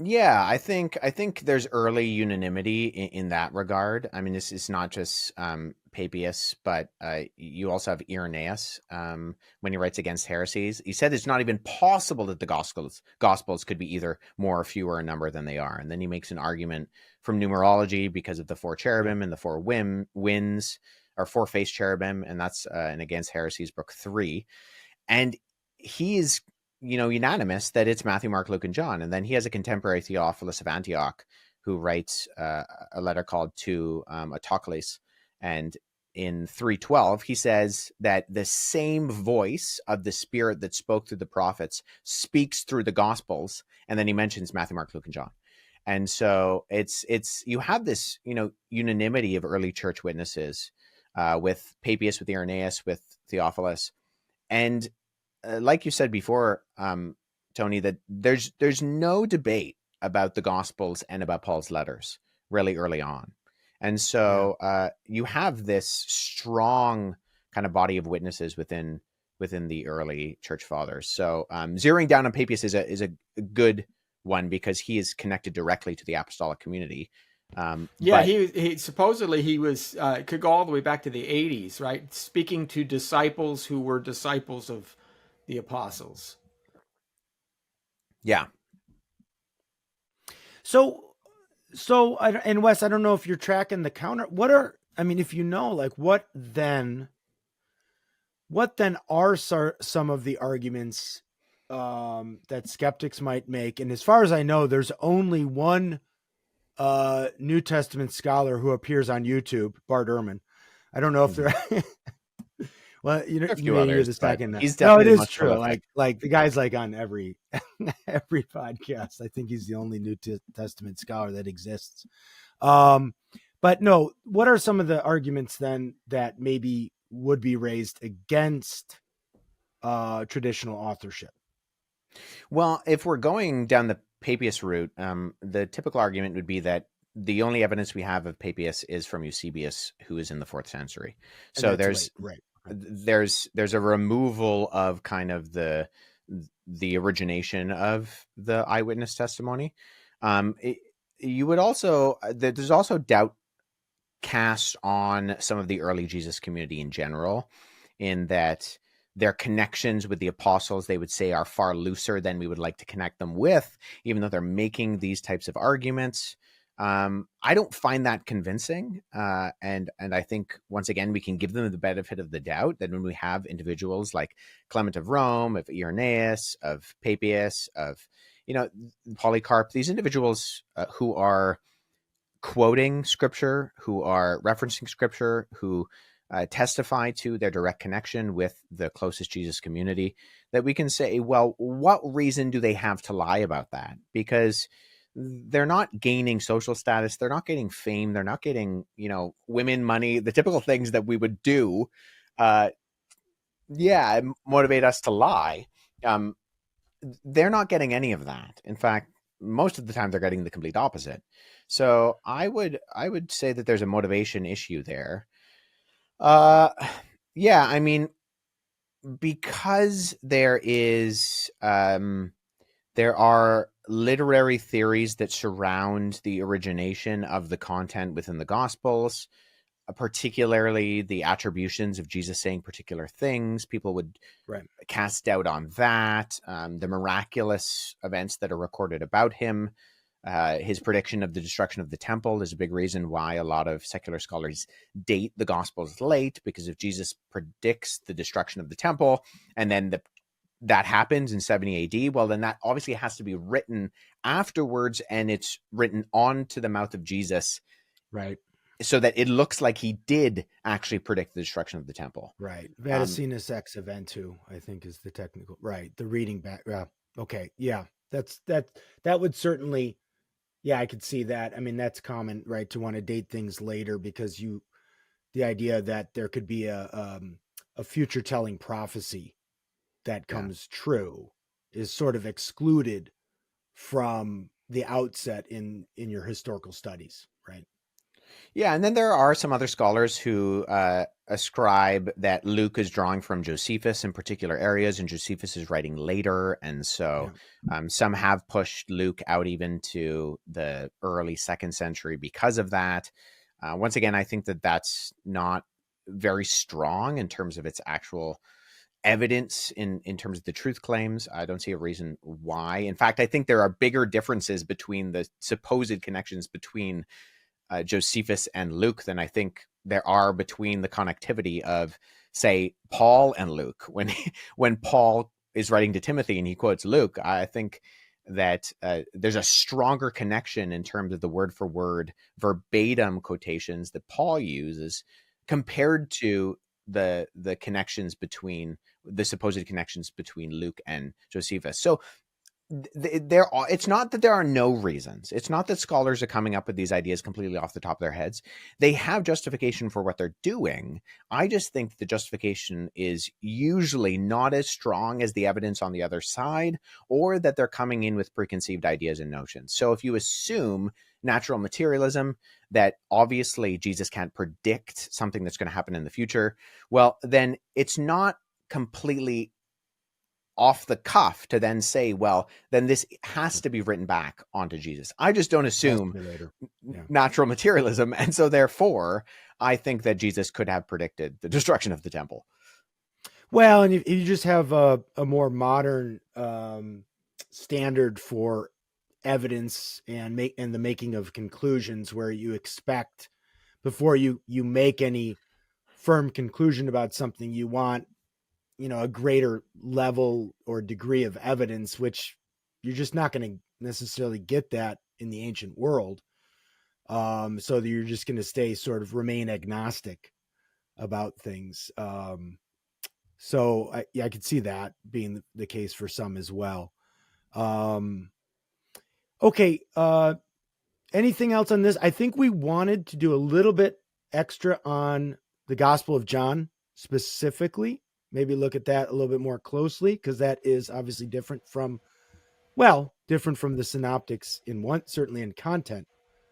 Yeah, I think there's early unanimity in that regard. I mean, this is not just Papias, but you also have Irenaeus when he writes against heresies. He said it's not even possible that the Gospels could be either more or fewer in number than they are. And then he makes an argument from numerology because of the four cherubim and the four winds, or four-faced cherubim, and that's in Against Heresies, book 3. And he is unanimous that it's Matthew, Mark, Luke, and John. And then he has a contemporary, Theophilus of Antioch, who writes a letter called to Autocles. And in 3:12, he says that the same voice of the Spirit that spoke through the prophets speaks through the Gospels. And then he mentions Matthew, Mark, Luke, and John. And so it's you have this unanimity of early church witnesses with Papias, with Irenaeus, with Theophilus, and like you said before, Tony, that there's no debate about the Gospels and about Paul's letters really early on. And so you have this strong kind of body of witnesses within the early church fathers. So zeroing down on Papias is a good one because he is connected directly to the apostolic community. He supposedly he was could go all the way back to the 80s, right? Speaking to disciples who were disciples of the apostles. Yeah. So, and Wes, I don't know if you're tracking the counter. If you know, like what then are some of the arguments that skeptics might make? And as far as I know, there's only one New Testament scholar who appears on YouTube, Bart Ehrman. I don't know if they're well, you may hear this back in. No, it is true. Like the guy's like on every podcast. I think he's the only New Testament scholar that exists. But no, what are some of the arguments then that maybe would be raised against traditional authorship? Well, if we're going down the Papias route, the typical argument would be that the only evidence we have of Papias is from Eusebius, who is in the 4th century. So there's a removal of kind of the origination of the eyewitness testimony. You would also there's also doubt cast on some of the early Jesus community in general, in that their connections with the apostles, they would say, are far looser than we would like to connect them with, even though they're making these types of arguments. I don't find that convincing. And I think, once again, we can give them the benefit of the doubt that when we have individuals like Clement of Rome, of Irenaeus, of Papias, of, Polycarp, these individuals who are quoting scripture, who are referencing scripture, who testify to their direct connection with the closest Jesus community, that we can say, well, what reason do they have to lie about that? Because they're not gaining social status. They're not getting fame. They're not getting, women, money, the typical things that we would do. Motivate us to lie. They're not getting any of that. In fact, most of the time they're getting the complete opposite. So I would say that there's a motivation issue there. Because there are literary theories that surround the origination of the content within the Gospels, particularly the attributions of Jesus saying particular things. People would cast doubt on that. The miraculous events that are recorded about him. His prediction of the destruction of the temple is a big reason why a lot of secular scholars date the Gospels late, because if Jesus predicts the destruction of the temple and then that happens in 70 AD, well, then that obviously has to be written afterwards, and it's written onto the mouth of Jesus, right? So that it looks like he did actually predict the destruction of the temple. Right. Vaticinus ex eventu, I think, is the technical, right? The reading back. Okay. Yeah. That would certainly, I could see that. I mean, that's common, right? To want to date things later because the idea that there could be a future telling prophecy that comes true is sort of excluded from the outset in your historical studies, right? Yeah, and then there are some other scholars who ascribe that Luke is drawing from Josephus in particular areas, and Josephus is writing later, and so Yeah. some have pushed Luke out even to the early 2nd century because of that. Once again, I think that that's not very strong in terms of its actual evidence in terms of the truth claims. I don't see a reason why. In fact, I think there are bigger differences between the supposed connections between Josephus and Luke than I think there are between the connectivity of, say, Paul and Luke. When Paul is writing to Timothy and he quotes Luke, I think that there's a stronger connection in terms of the word for word verbatim quotations that Paul uses compared to the connections between the supposed connections between Luke and Josephus. So there are, it's not that there are no reasons. It's not that scholars are coming up with these ideas completely off the top of their heads. They have justification for what they're doing. I just think the justification is usually not as strong as the evidence on the other side, or that they're coming in with preconceived ideas and notions. So if you assume natural materialism, that obviously Jesus can't predict something that's going to happen in the future, well, then it's not completely off the cuff to then say, well, then this has to be written back onto Jesus. I just don't assume natural materialism. And so therefore, I think that Jesus could have predicted the destruction of the temple. Well, and you just have a more modern standard for evidence and the making of conclusions, where you expect, before you make any firm conclusion about something, you want, a greater level or degree of evidence, which you're just not going to necessarily get that in the ancient world. So that you're just going to remain agnostic about things. So I could see that being the case for some as well. Okay. Anything else on this? I think we wanted to do a little bit extra on the Gospel of John specifically. Maybe look at that a little bit more closely, because that is obviously different from the synoptics certainly in content.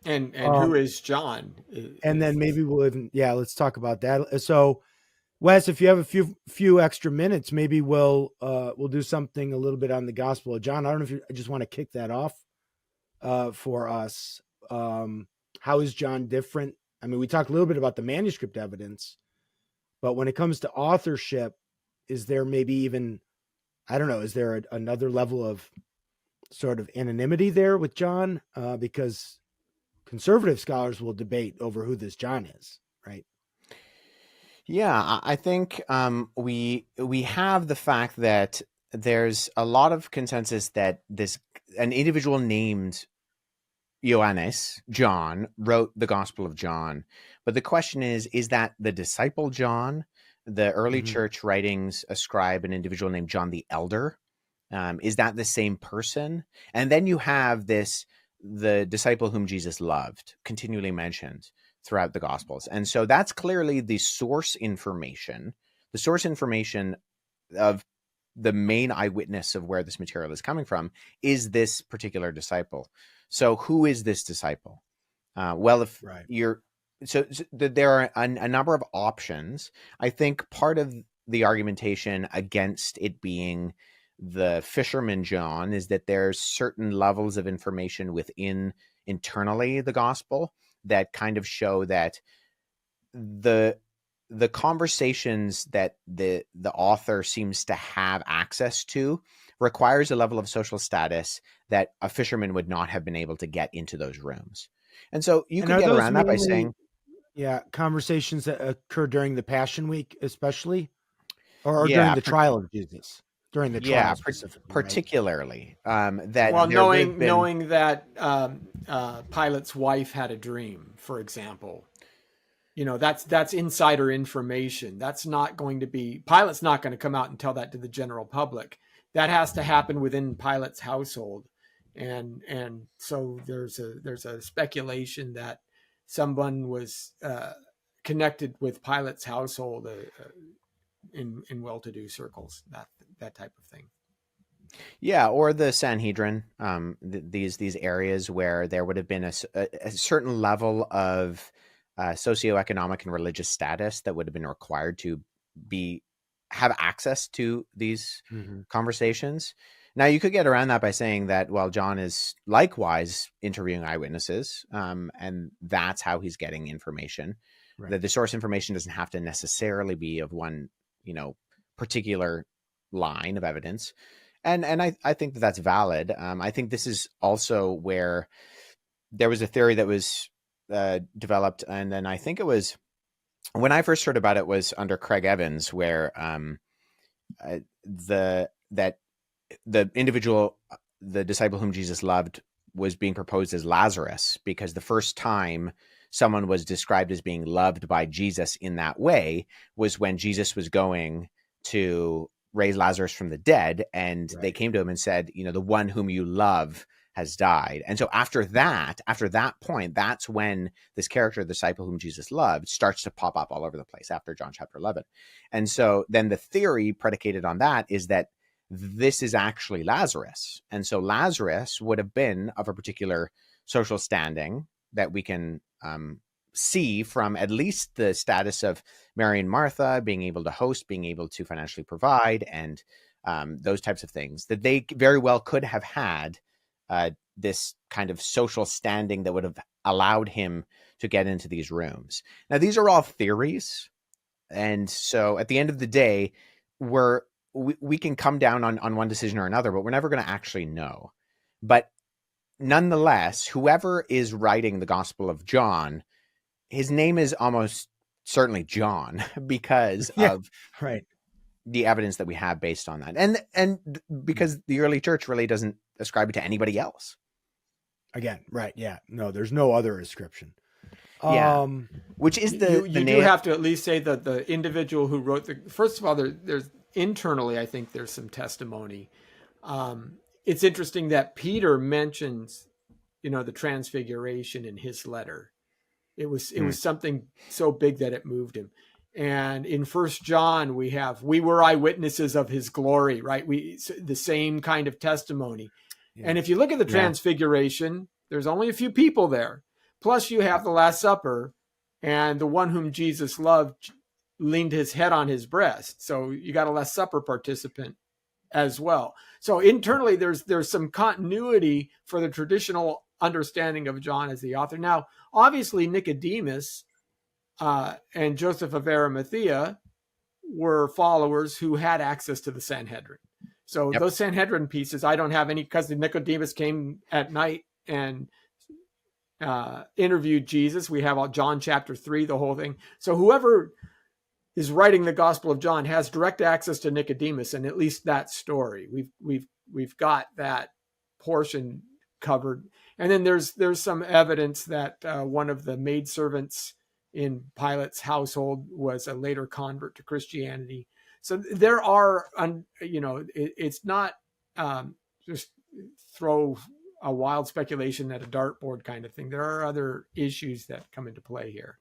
And who is John? And then maybe let's talk about that. So, Wes, if you have a few extra minutes, maybe we'll do something a little bit on the Gospel of John. I don't know if you just want to kick that off for us. How is John different? I mean, we talked a little bit about the manuscript evidence, but when it comes to authorship, is there maybe even, I don't know, is there another level of sort of anonymity there with John? Because conservative scholars will debate over who this John is, right? Yeah, I think we have the fact that there's a lot of consensus that an individual named Johannes, John, wrote the Gospel of John. But the question is that the disciple John? The early church writings ascribe an individual named John the Elder. Is that the same person? And then you have the disciple whom Jesus loved, continually mentioned throughout the Gospels. And so that's clearly the source information of the main eyewitness of where this material is coming from is this particular disciple. So who is this disciple? There are a number of options. I think part of the argumentation against it being the fisherman John is that there's certain levels of information within internally the gospel that kind of show that the conversations that the author seems to have access to requires a level of social status that a fisherman would not have been able to get into those rooms. And so you could get around that by saying, conversations that occur during the Passion Week, especially, or during the trial of Jesus, during the trial specifically, particularly knowing that Pilate's wife had a dream, for example. That's insider information. That's not going to be, Pilate's not going to come out and tell that to the general public. That has to happen within Pilate's household. And so there's a speculation that someone was connected with Pilate's household in well-to-do circles, that type of thing. Yeah, or the Sanhedrin, these areas where there would have been a certain level of socioeconomic and religious status that would have been required to be have access to these Hmm. conversations. Now, you could get around that by saying that, well, John is likewise interviewing eyewitnesses, and that's how he's getting information. Right. That the source information doesn't have to necessarily be of one, particular line of evidence, and I think that that's valid. I think this is also where there was a theory that was developed, and then I think it was when I first heard about it was under Craig Evans, where the that the individual, the disciple whom Jesus loved, was being proposed as Lazarus, because the first time someone was described as being loved by Jesus in that way was when Jesus was going to raise Lazarus from the dead. And they Right. came to him and said, the one whom you love has died. And so after that point, that's when this character, the disciple whom Jesus loved, starts to pop up all over the place after John chapter 11. And so then the theory predicated on that is that this is actually Lazarus. And so Lazarus would have been of a particular social standing that we can see from at least the status of Mary and Martha being able to host, being able to financially provide, and those types of things, that they very well could have had this kind of social standing that would have allowed him to get into these rooms. Now, these are all theories. And so at the end of the day, we can come down on one decision or another, but we're never going to actually know. But nonetheless, whoever is writing the Gospel of John, his name is almost certainly John because Yeah. of Right. the evidence that we have based on that. And because the early church really doesn't ascribe it to anybody else. Again. Right. Yeah. No, there's no other ascription. Yeah. Which is You do have to at least say that the individual who wrote first of all, there's internally, I think there's some testimony. It's interesting that Peter mentions, the transfiguration in his letter. It was something so big that it moved him. And in First John, we were eyewitnesses of his glory, right? The same kind of testimony. Yeah. And if you look at the transfiguration, there's only a few people there. Plus, you have the Last Supper, and the one whom Jesus loved leaned his head on his breast. So you got a Last Supper participant as well. So internally, there's some continuity for the traditional understanding of John as the author. Now, obviously, Nicodemus and Joseph of Arimathea were followers who had access to the Sanhedrin. So those Sanhedrin pieces, I don't have any, because Nicodemus came at night and interviewed Jesus. We have John chapter 3, the whole thing. So whoever is writing the Gospel of John has direct access to Nicodemus, and at least that story. We've got that portion covered. And then there's some evidence that one of the maidservants in Pilate's household was a later convert to Christianity. So there are, it's not just throw a wild speculation at a dartboard kind of thing. There are other issues that come into play here.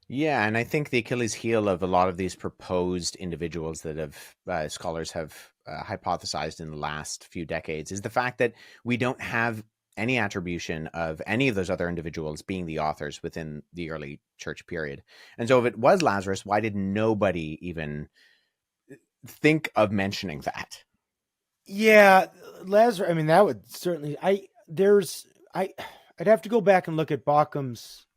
Yeah, and I think the Achilles heel of a lot of these proposed individuals that have scholars have hypothesized in the last few decades is the fact that we don't have any attribution of any of those other individuals being the authors within the early church period. And so if it was Lazarus, why did nobody even think of mentioning that? Yeah, Lazarus. I mean, that would certainly. I'd have to go back and look at Baucham's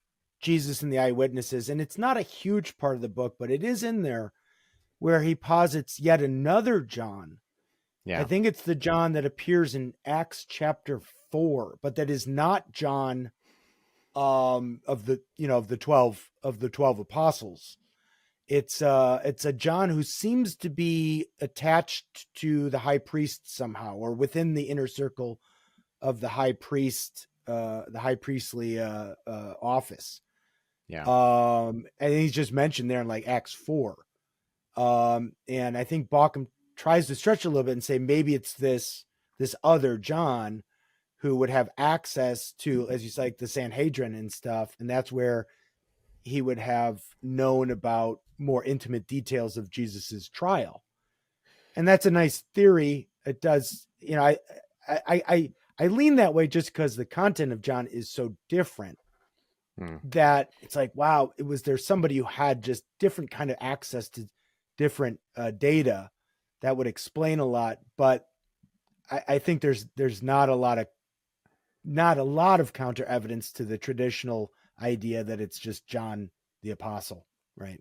Jesus and the Eyewitnesses, and it's not a huge part of the book, but it is in there where he posits yet another John. Yeah, I think it's the John that appears in Acts chapter 4, but that is not John of the 12 apostles. It's a John who seems to be attached to the high priest somehow, or within the inner circle of the high priest, the high priestly office. yeah. And he's just mentioned there in like Acts 4. And I think Baucham tries to stretch a little bit and say maybe it's this other John who would have access to, as you say, like the Sanhedrin and stuff, and that's where he would have known about more intimate details of Jesus's trial. And that's a nice theory. it does, I lean that way just because the content of John is so different that it's like, wow, there's somebody who had just different kind of access to different data that would explain a lot. But I think there's not a lot of counter evidence to the traditional idea that it's just John the Apostle, right?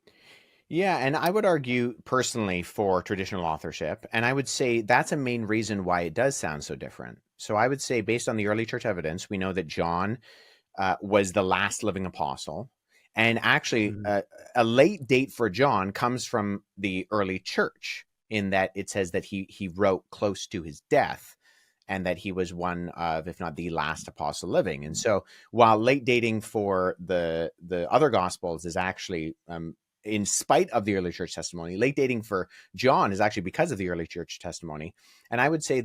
Yeah, and I would argue personally for traditional authorship, and I would say that's a main reason why it does sound so different. So I would say, based on the early church evidence, we know that John was the last living apostle. And actually, a late date for John comes from the early church, in that it says that he wrote close to his death, and that he was one of, if not the last apostle living. And so while late dating for the other gospels is actually in spite of the early church testimony, late dating for John is actually because of the early church testimony. And I would say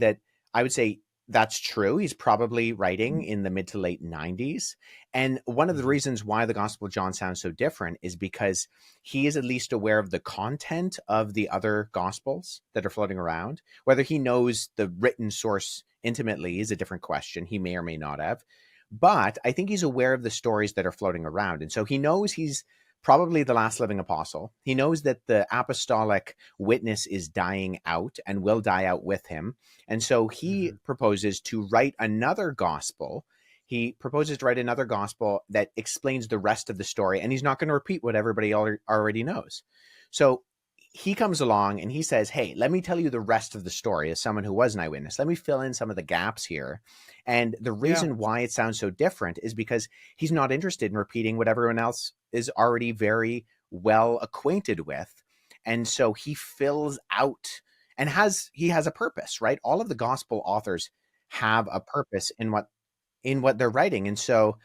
that's true. He's probably writing in the mid to late 90s. And one of the reasons why the Gospel of John sounds so different is because he is at least aware of the content of the other Gospels that are floating around. Whether he knows the written source intimately is a different question. He may or may not have. But I think he's aware of the stories that are floating around. And so he knows he's probably the last living apostle. He knows that the apostolic witness is dying out and will die out with him. And so he proposes to write another gospel. He proposes to write another gospel that explains the rest of the story. And he's not going to repeat what everybody already knows. So he comes along and he says, hey, let me tell you the rest of the story as someone who was an eyewitness. Let me fill in some of the gaps here. And the reason why it sounds so different is because he's not interested in repeating what everyone else is already very well acquainted with. And so he fills out and he has a purpose, right? All of the gospel authors have a purpose in what they're writing. And so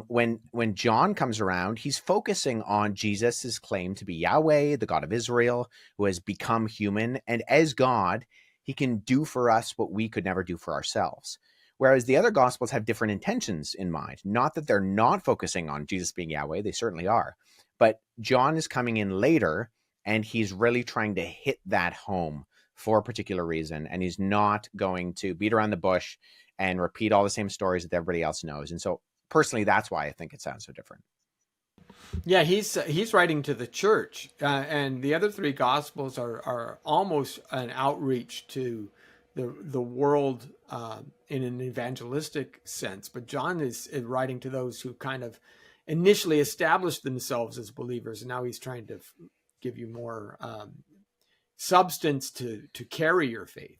when John comes around, he's focusing on Jesus's claim to be Yahweh, the God of Israel, who has become human. And as God, he can do for us what we could never do for ourselves. Whereas the other gospels have different intentions in mind. Not that they're not focusing on Jesus being Yahweh, they certainly are. But John is coming in later, and he's really trying to hit that home for a particular reason. And he's not going to beat around the bush and repeat all the same stories that everybody else knows. And so personally, that's why I think it sounds so different. Yeah, he's writing to the church, and the other three gospels are almost an outreach to the world in an evangelistic sense. But John is writing to those who kind of initially established themselves as believers, and now he's trying to give you more substance to carry your faith.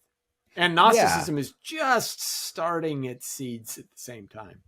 And Gnosticism is just starting its seeds at the same time.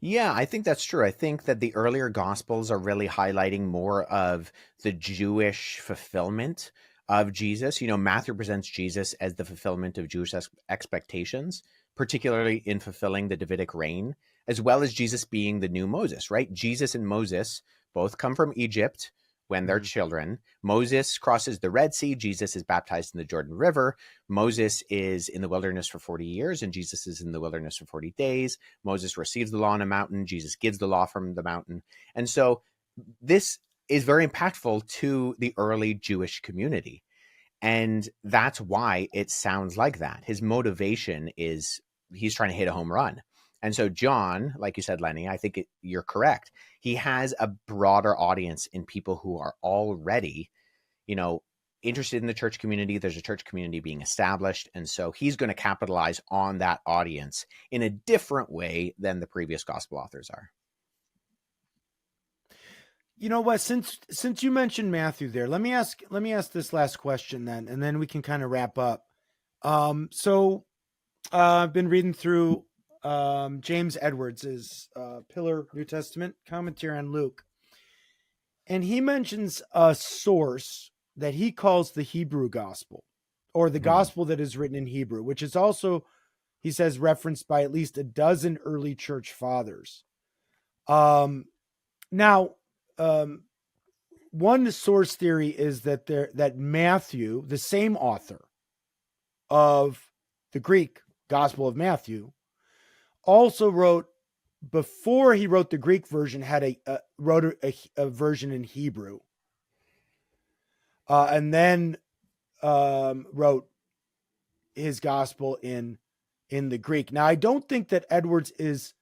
Yeah, I think that's true. I think that the earlier gospels are really highlighting more of the Jewish fulfillment of Jesus. Matthew presents Jesus as the fulfillment of Jewish expectations, particularly in fulfilling the Davidic reign, as well as Jesus being the new Moses, right? Jesus and Moses both come from Egypt when they're children. Moses crosses the Red Sea. Jesus is baptized in the Jordan River. Moses is in the wilderness for 40 years, and Jesus is in the wilderness for 40 days. Moses receives the law on a mountain. Jesus gives the law from the mountain. And so this is very impactful to the early Jewish community. And that's why it sounds like that. His motivation is he's trying to hit a home run. And so John, like you said, Lenny, I think you're correct. He has a broader audience in people who are already, interested in the church community. There's a church community being established. And so he's going to capitalize on that audience in a different way than the previous gospel authors are. You know what? Since you mentioned Matthew there, let me ask this last question then, and then we can kind of wrap up. So I've been reading through James Edwards's Pillar New Testament commentary on Luke, and he mentions a source that he calls the Hebrew gospel, or the gospel that is written in Hebrew, which is also, he says, referenced by at least a dozen early church fathers. Now, one source theory is that Matthew, the same author of the Greek Gospel of Matthew, also wrote, before he wrote the Greek version, wrote a version in Hebrew, and then wrote his gospel in the Greek. Now, I don't think that Edwards is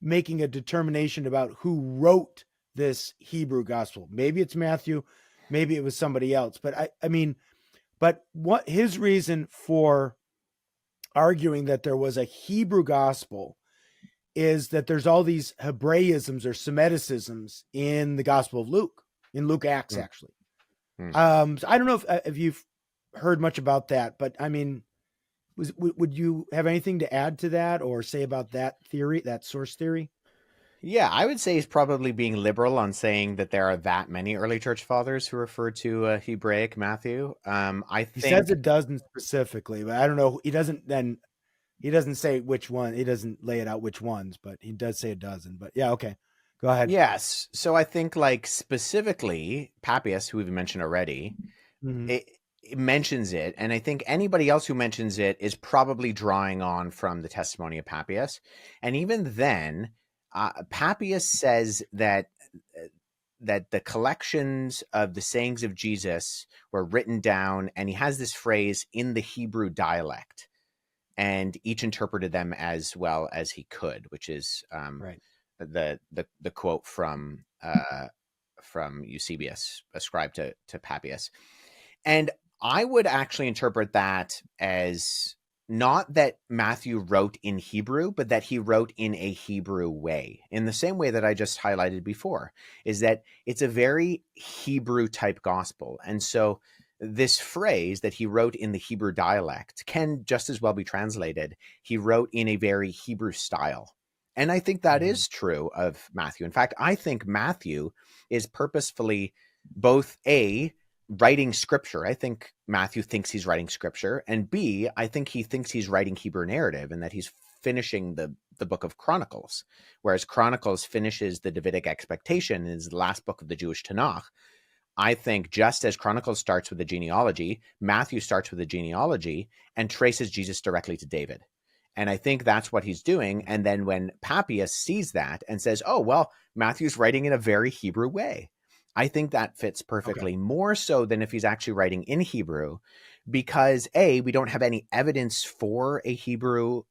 making a determination about who wrote this Hebrew gospel. Maybe it's Matthew, maybe it was somebody else. But I mean, but what his reason for arguing that there was a Hebrew gospel is that there's all these Hebraisms or Semiticisms in the Gospel of Luke, in Luke Acts, Mm. actually. Mm. So I don't know if you've heard much about that, but I mean, would you have anything to add to that or say about that theory, that source theory? Yeah, I would say he's probably being liberal on saying that there are that many early church fathers who refer to Hebraic Matthew. I He think, says it doesn't specifically, but I don't know. He doesn't say which one. He doesn't lay it out which ones, but he does say a dozen. But yeah, okay, go ahead. yes. So I think, like, specifically Papias, who we've mentioned already, Mhm. it mentions it, and I think anybody else who mentions it is probably drawing on from the testimony of Papias. And even then, Papias says that the collections of the sayings of Jesus were written down, and he has this phrase in the Hebrew dialect, and each interpreted them as well as he could, which is Right. the quote from Eusebius ascribed to Papias. And I would actually interpret that as not that Matthew wrote in Hebrew, but that he wrote in a Hebrew way, in the same way that I just highlighted before, is that it's a very Hebrew type gospel. And so this phrase that he wrote in the Hebrew dialect can just as well be translated, he wrote in a very Hebrew style. And I think that is true of Matthew. In fact, I think Matthew is purposefully both writing scripture. I think Matthew thinks he's writing scripture, and B, I think he thinks he's writing Hebrew narrative and that he's finishing the book of Chronicles, whereas Chronicles finishes the Davidic expectation and is the last book of the Jewish Tanakh. I think just as Chronicles starts with the genealogy, Matthew starts with the genealogy and traces Jesus directly to David. And I think that's what he's doing. And then when Papias sees that and says, oh, well, Matthew's writing in a very Hebrew way, I think that fits perfectly, more so than if he's actually writing in Hebrew, because A, we don't have any evidence for a Hebrew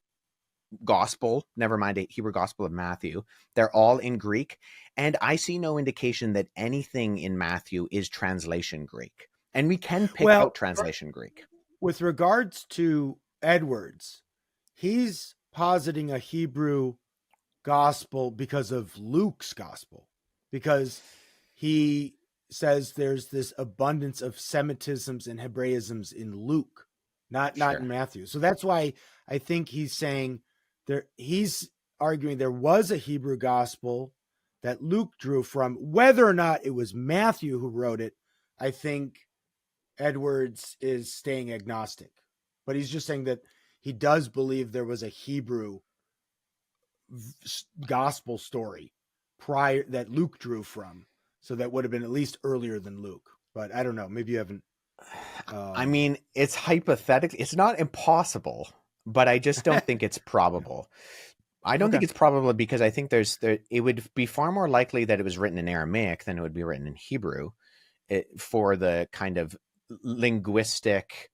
gospel, never mind a Hebrew gospel of Matthew. They're all in Greek. And I see no indication that anything in Matthew is translation Greek. And we can pick out translation Greek. With regards to Edwards, he's positing a Hebrew gospel because of Luke's gospel, because he says there's this abundance of Semitisms and Hebraisms in Luke, not in Matthew. So that's why I think he's saying he's arguing there was a Hebrew gospel that Luke drew from. Whether or not it was Matthew who wrote it, I think Edwards is staying agnostic, but he's just saying that he does believe there was a Hebrew gospel story prior that Luke drew from. So that would have been at least earlier than Luke, but I don't know. Maybe you haven't. I mean, it's hypothetical. It's not impossible, but I just don't think it's probable. I don't think it's probable because I think it would be far more likely that it was written in Aramaic than it would be written in Hebrew, for the kind of linguistic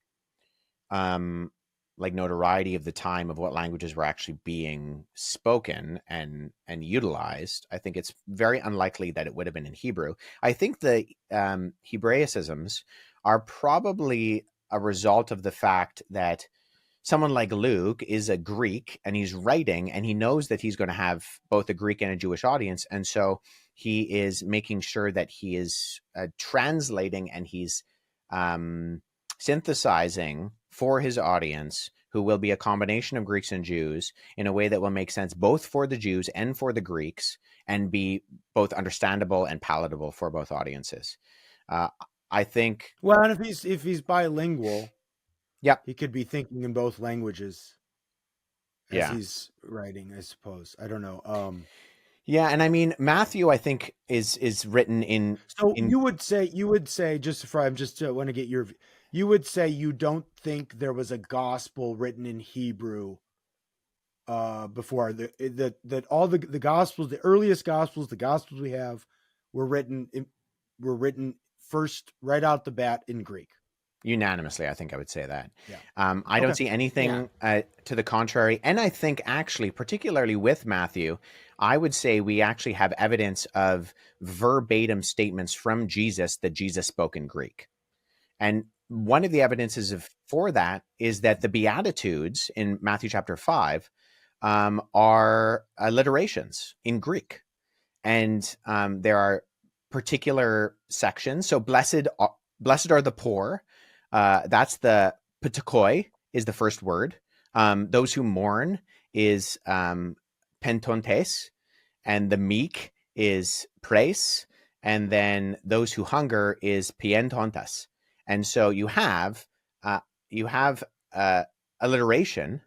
like notoriety of the time of what languages were actually being spoken and utilized. I think it's very unlikely that it would have been in Hebrew. I think the Hebraicisms are probably a result of the fact that someone like Luke is a Greek and he's writing and he knows that he's going to have both a Greek and a Jewish audience. And so he is making sure that he is translating and he's synthesizing for his audience, who will be a combination of Greeks and Jews, in a way that will make sense both for the Jews and for the Greeks and be both understandable and palatable for both audiences. I think. Well, and if he's bilingual, yeah, he could be thinking in both languages as he's writing, I suppose. I don't know. Yeah, and I mean Matthew, I think is written in. So you would say just for I'm just want to get your. You would say you don't think there was a gospel written in Hebrew before that all the gospels, the earliest gospels, the gospels we have were written first right out the bat in Greek. Unanimously, I think I would say that. Yeah. I don't Okay. see anything to the contrary. And I think actually, particularly with Matthew, I would say we actually have evidence of verbatim statements from Jesus that Jesus spoke in Greek. And one of the evidences for that is that the Beatitudes in Matthew chapter 5 are alliterations in Greek. And there are particular sections. So blessed are the poor. That's the ptochoi is the first word. Those who mourn is pentontes, and the meek is praise, and then those who hunger is pientontas. And so you have alliteration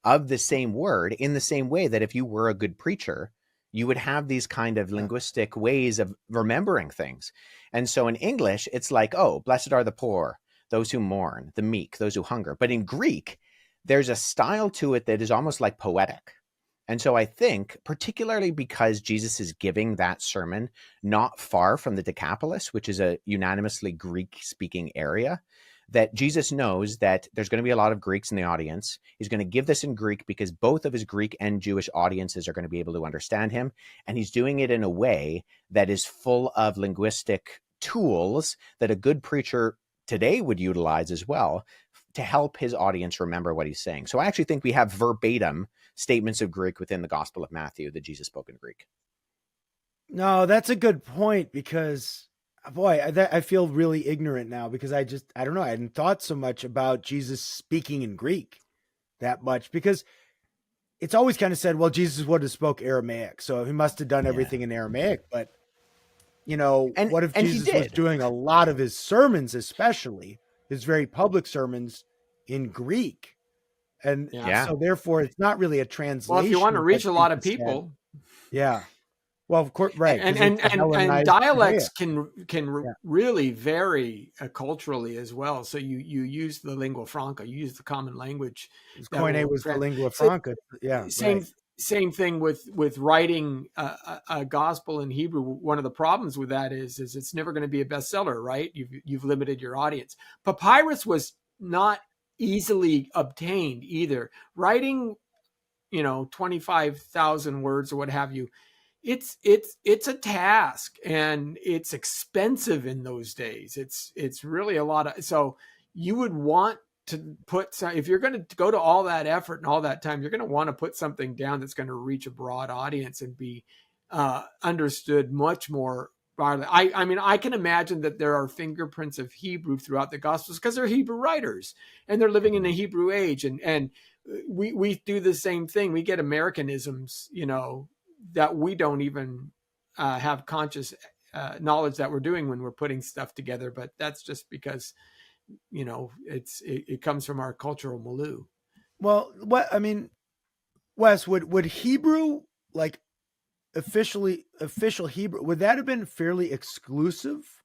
of the same word in the same way that if you were a good preacher, you would have these kind of linguistic ways of remembering things. And so in English, it's like, oh, blessed are the poor, those who mourn, the meek, those who hunger. But in Greek, there's a style to it that is almost like poetic. And so I think, particularly because Jesus is giving that sermon not far from the Decapolis, which is a unanimously Greek-speaking area, that Jesus knows that there's going to be a lot of Greeks in the audience. He's going to give this in Greek because both of his Greek and Jewish audiences are going to be able to understand him. And he's doing it in a way that is full of linguistic tools that a good preacher today would utilize as well to help his audience remember what he's saying. So I actually think we have verbatim statements of Greek within the Gospel of Matthew that Jesus spoke in Greek. No, that's a good point because, boy, I feel really ignorant now because I don't know. I hadn't thought so much about Jesus speaking in Greek that much because it's always kind of said, well, Jesus would have spoke Aramaic, so he must have done everything in Aramaic. But, what if Jesus was doing a lot of his sermons, especially his very public sermons, in Greek? And so therefore it's not really a translation. Well, if you want to reach a lot of people. Yeah. Well, of course, right. And dialects can really vary culturally as well. So you use the lingua franca, you use the common language. Koine was the lingua franca. Yeah. Same thing with writing a gospel in Hebrew. One of the problems with that is it's never going to be a bestseller, right? You've limited your audience. Papyrus was not easily obtained either. Writing, 25,000 words or what have you, it's a task and it's expensive in those days. It's really a lot of, so you would want to put some, if you're going to go to all that effort and all that time, you're going to want to put something down that's going to reach a broad audience and be understood much more broadly. I mean, I can imagine that there are fingerprints of Hebrew throughout the Gospels because they're Hebrew writers and they're living in the Hebrew age. And we do the same thing. We get Americanisms, that we don't even have conscious knowledge that we're doing when we're putting stuff together. But that's just because, it comes from our cultural milieu. Well, Wes, would Hebrew, like official Hebrew, would that have been fairly exclusive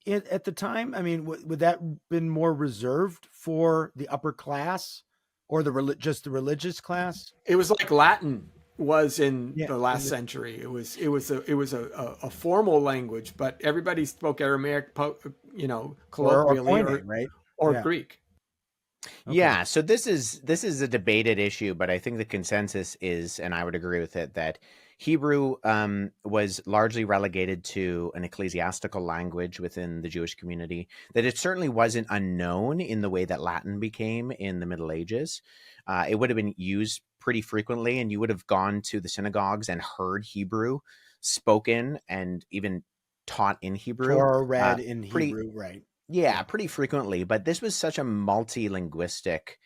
at the time? I mean, would that have been more reserved for the upper class or just the religious class? It was like Latin was in the last century. It was a formal language, but everybody spoke Aramaic, colloquially, or Greek. Okay. Yeah, so this is a debated issue, but I think the consensus is, and I would agree with it, that Hebrew was largely relegated to an ecclesiastical language within the Jewish community, that it certainly wasn't unknown in the way that Latin became in the Middle Ages. It would have been used pretty frequently, and you would have gone to the synagogues and heard Hebrew spoken and even taught in Hebrew. Or read in Hebrew, right. Yeah, pretty frequently. But this was such a multi-linguistic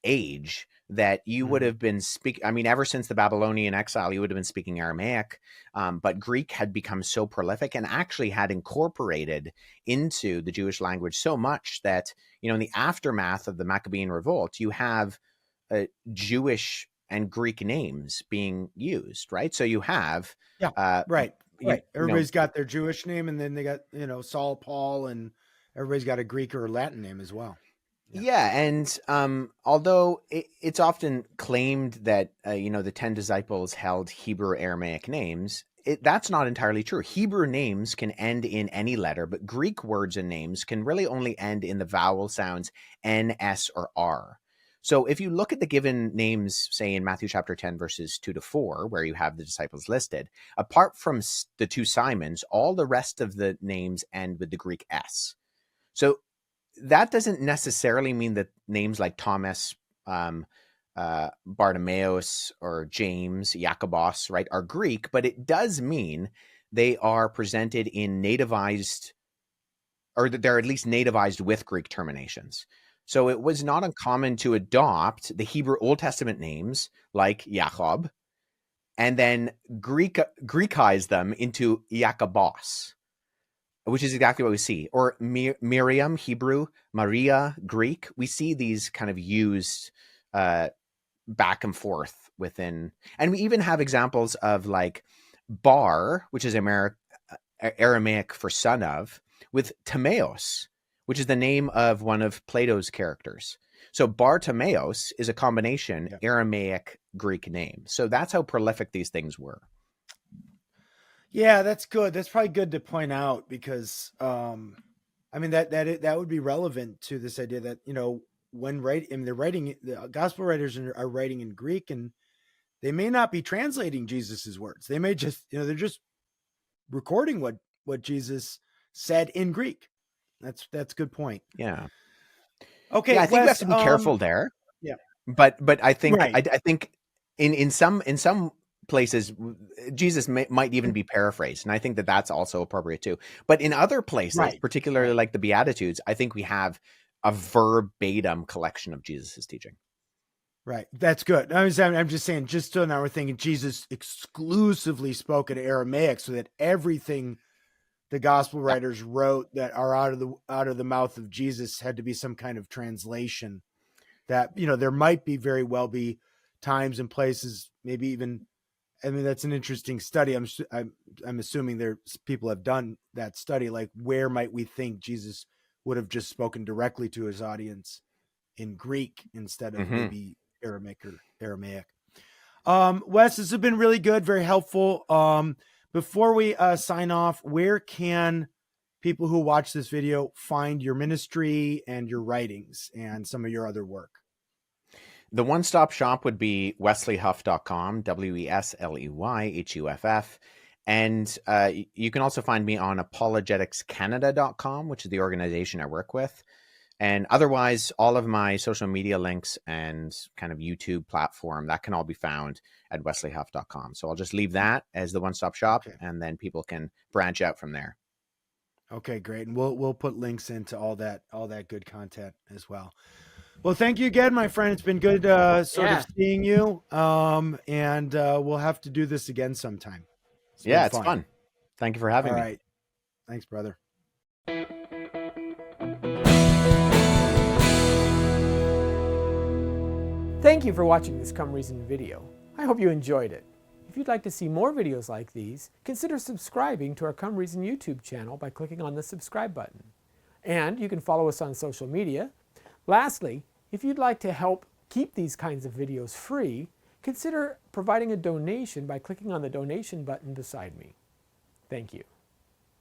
age that you would have been speaking. I mean, ever since the Babylonian exile, you would have been speaking Aramaic. But Greek had become so prolific and actually had incorporated into the Jewish language so much that, in the aftermath of the Maccabean revolt, you have Jewish and Greek names being used, right? So you have... right. Everybody's got their Jewish name, and then they got, Saul, Paul, and everybody's got a Greek or Latin name as well. Yeah, and although it's often claimed that the 10 disciples held Hebrew Aramaic names, that's not entirely true. Hebrew names can end in any letter, but Greek words and names can really only end in the vowel sounds N, S, or R. So if you look at the given names, say in Matthew chapter 10, verses 2-4, where you have the disciples listed, apart from the two Simons, all the rest of the names end with the Greek S. So that doesn't necessarily mean that names like Thomas, Bartimaeus, or James, Jacobos, right, are Greek, but it does mean they are presented in nativized, or that they're at least nativized with Greek terminations. So it was not uncommon to adopt the Hebrew Old Testament names like Jacob and then Greekize them into Jacobos, which is exactly what we see. Or Miriam, Hebrew, Maria, Greek. We see these kind of used back and forth within. And we even have examples of like Bar, which is Aramaic for son of, with Timaeus, which is the name of one of Plato's characters. So Bartimaeus is a combination Aramaic Greek name. So that's how prolific these things were. Yeah, that's good. That's probably good to point out because, I mean, that would be relevant to this idea that, you know, when they're writing, the gospel writers are writing in Greek, and they may not be translating Jesus's words. They may just, you know, they're just recording what Jesus said in Greek. That's a good point. Yeah. Okay. Yeah, I think Wes, we have to be careful there. Yeah. But I think Right. I think in some places Jesus might even be paraphrased, and I think that that's also appropriate too. But in other places, particularly like the Beatitudes, I think we have a verbatim collection of Jesus's teaching. Right. That's good. I'm just saying, just so now we're thinking Jesus exclusively spoke in Aramaic, so that everything the gospel writers wrote that are out of the mouth of Jesus had to be some kind of translation. That, you know, there might be very well be times and places, maybe even, I mean, that's an interesting study. I'm assuming people have done that study. Like, where might we think Jesus would have just spoken directly to his audience in Greek instead of maybe Aramaic? Wes, this has been really good, very helpful. Before we sign off, where can people who watch this video find your ministry and your writings and some of your other work? The one-stop shop would be wesleyhuff.com, WESLEYHUFF. And you can also find me on apologeticscanada.com, which is the organization I work with. And otherwise, all of my social media links and kind of YouTube platform, that can all be found at wesleyhuff.com. So I'll just leave that as the one-stop shop, and then people can branch out from there. Okay, great. And we'll put links into all that good content as well. Well, thank you again, my friend. It's been good sort of seeing you. And we'll have to do this again sometime. It's fun. Thank you for having me. All right. Thanks, brother. Thank you for watching this Come Reason video. I hope you enjoyed it. If you'd like to see more videos like these, consider subscribing to our Come Reason YouTube channel by clicking on the subscribe button. And you can follow us on social media. Lastly, if you'd like to help keep these kinds of videos free, consider providing a donation by clicking on the donation button beside me. Thank you.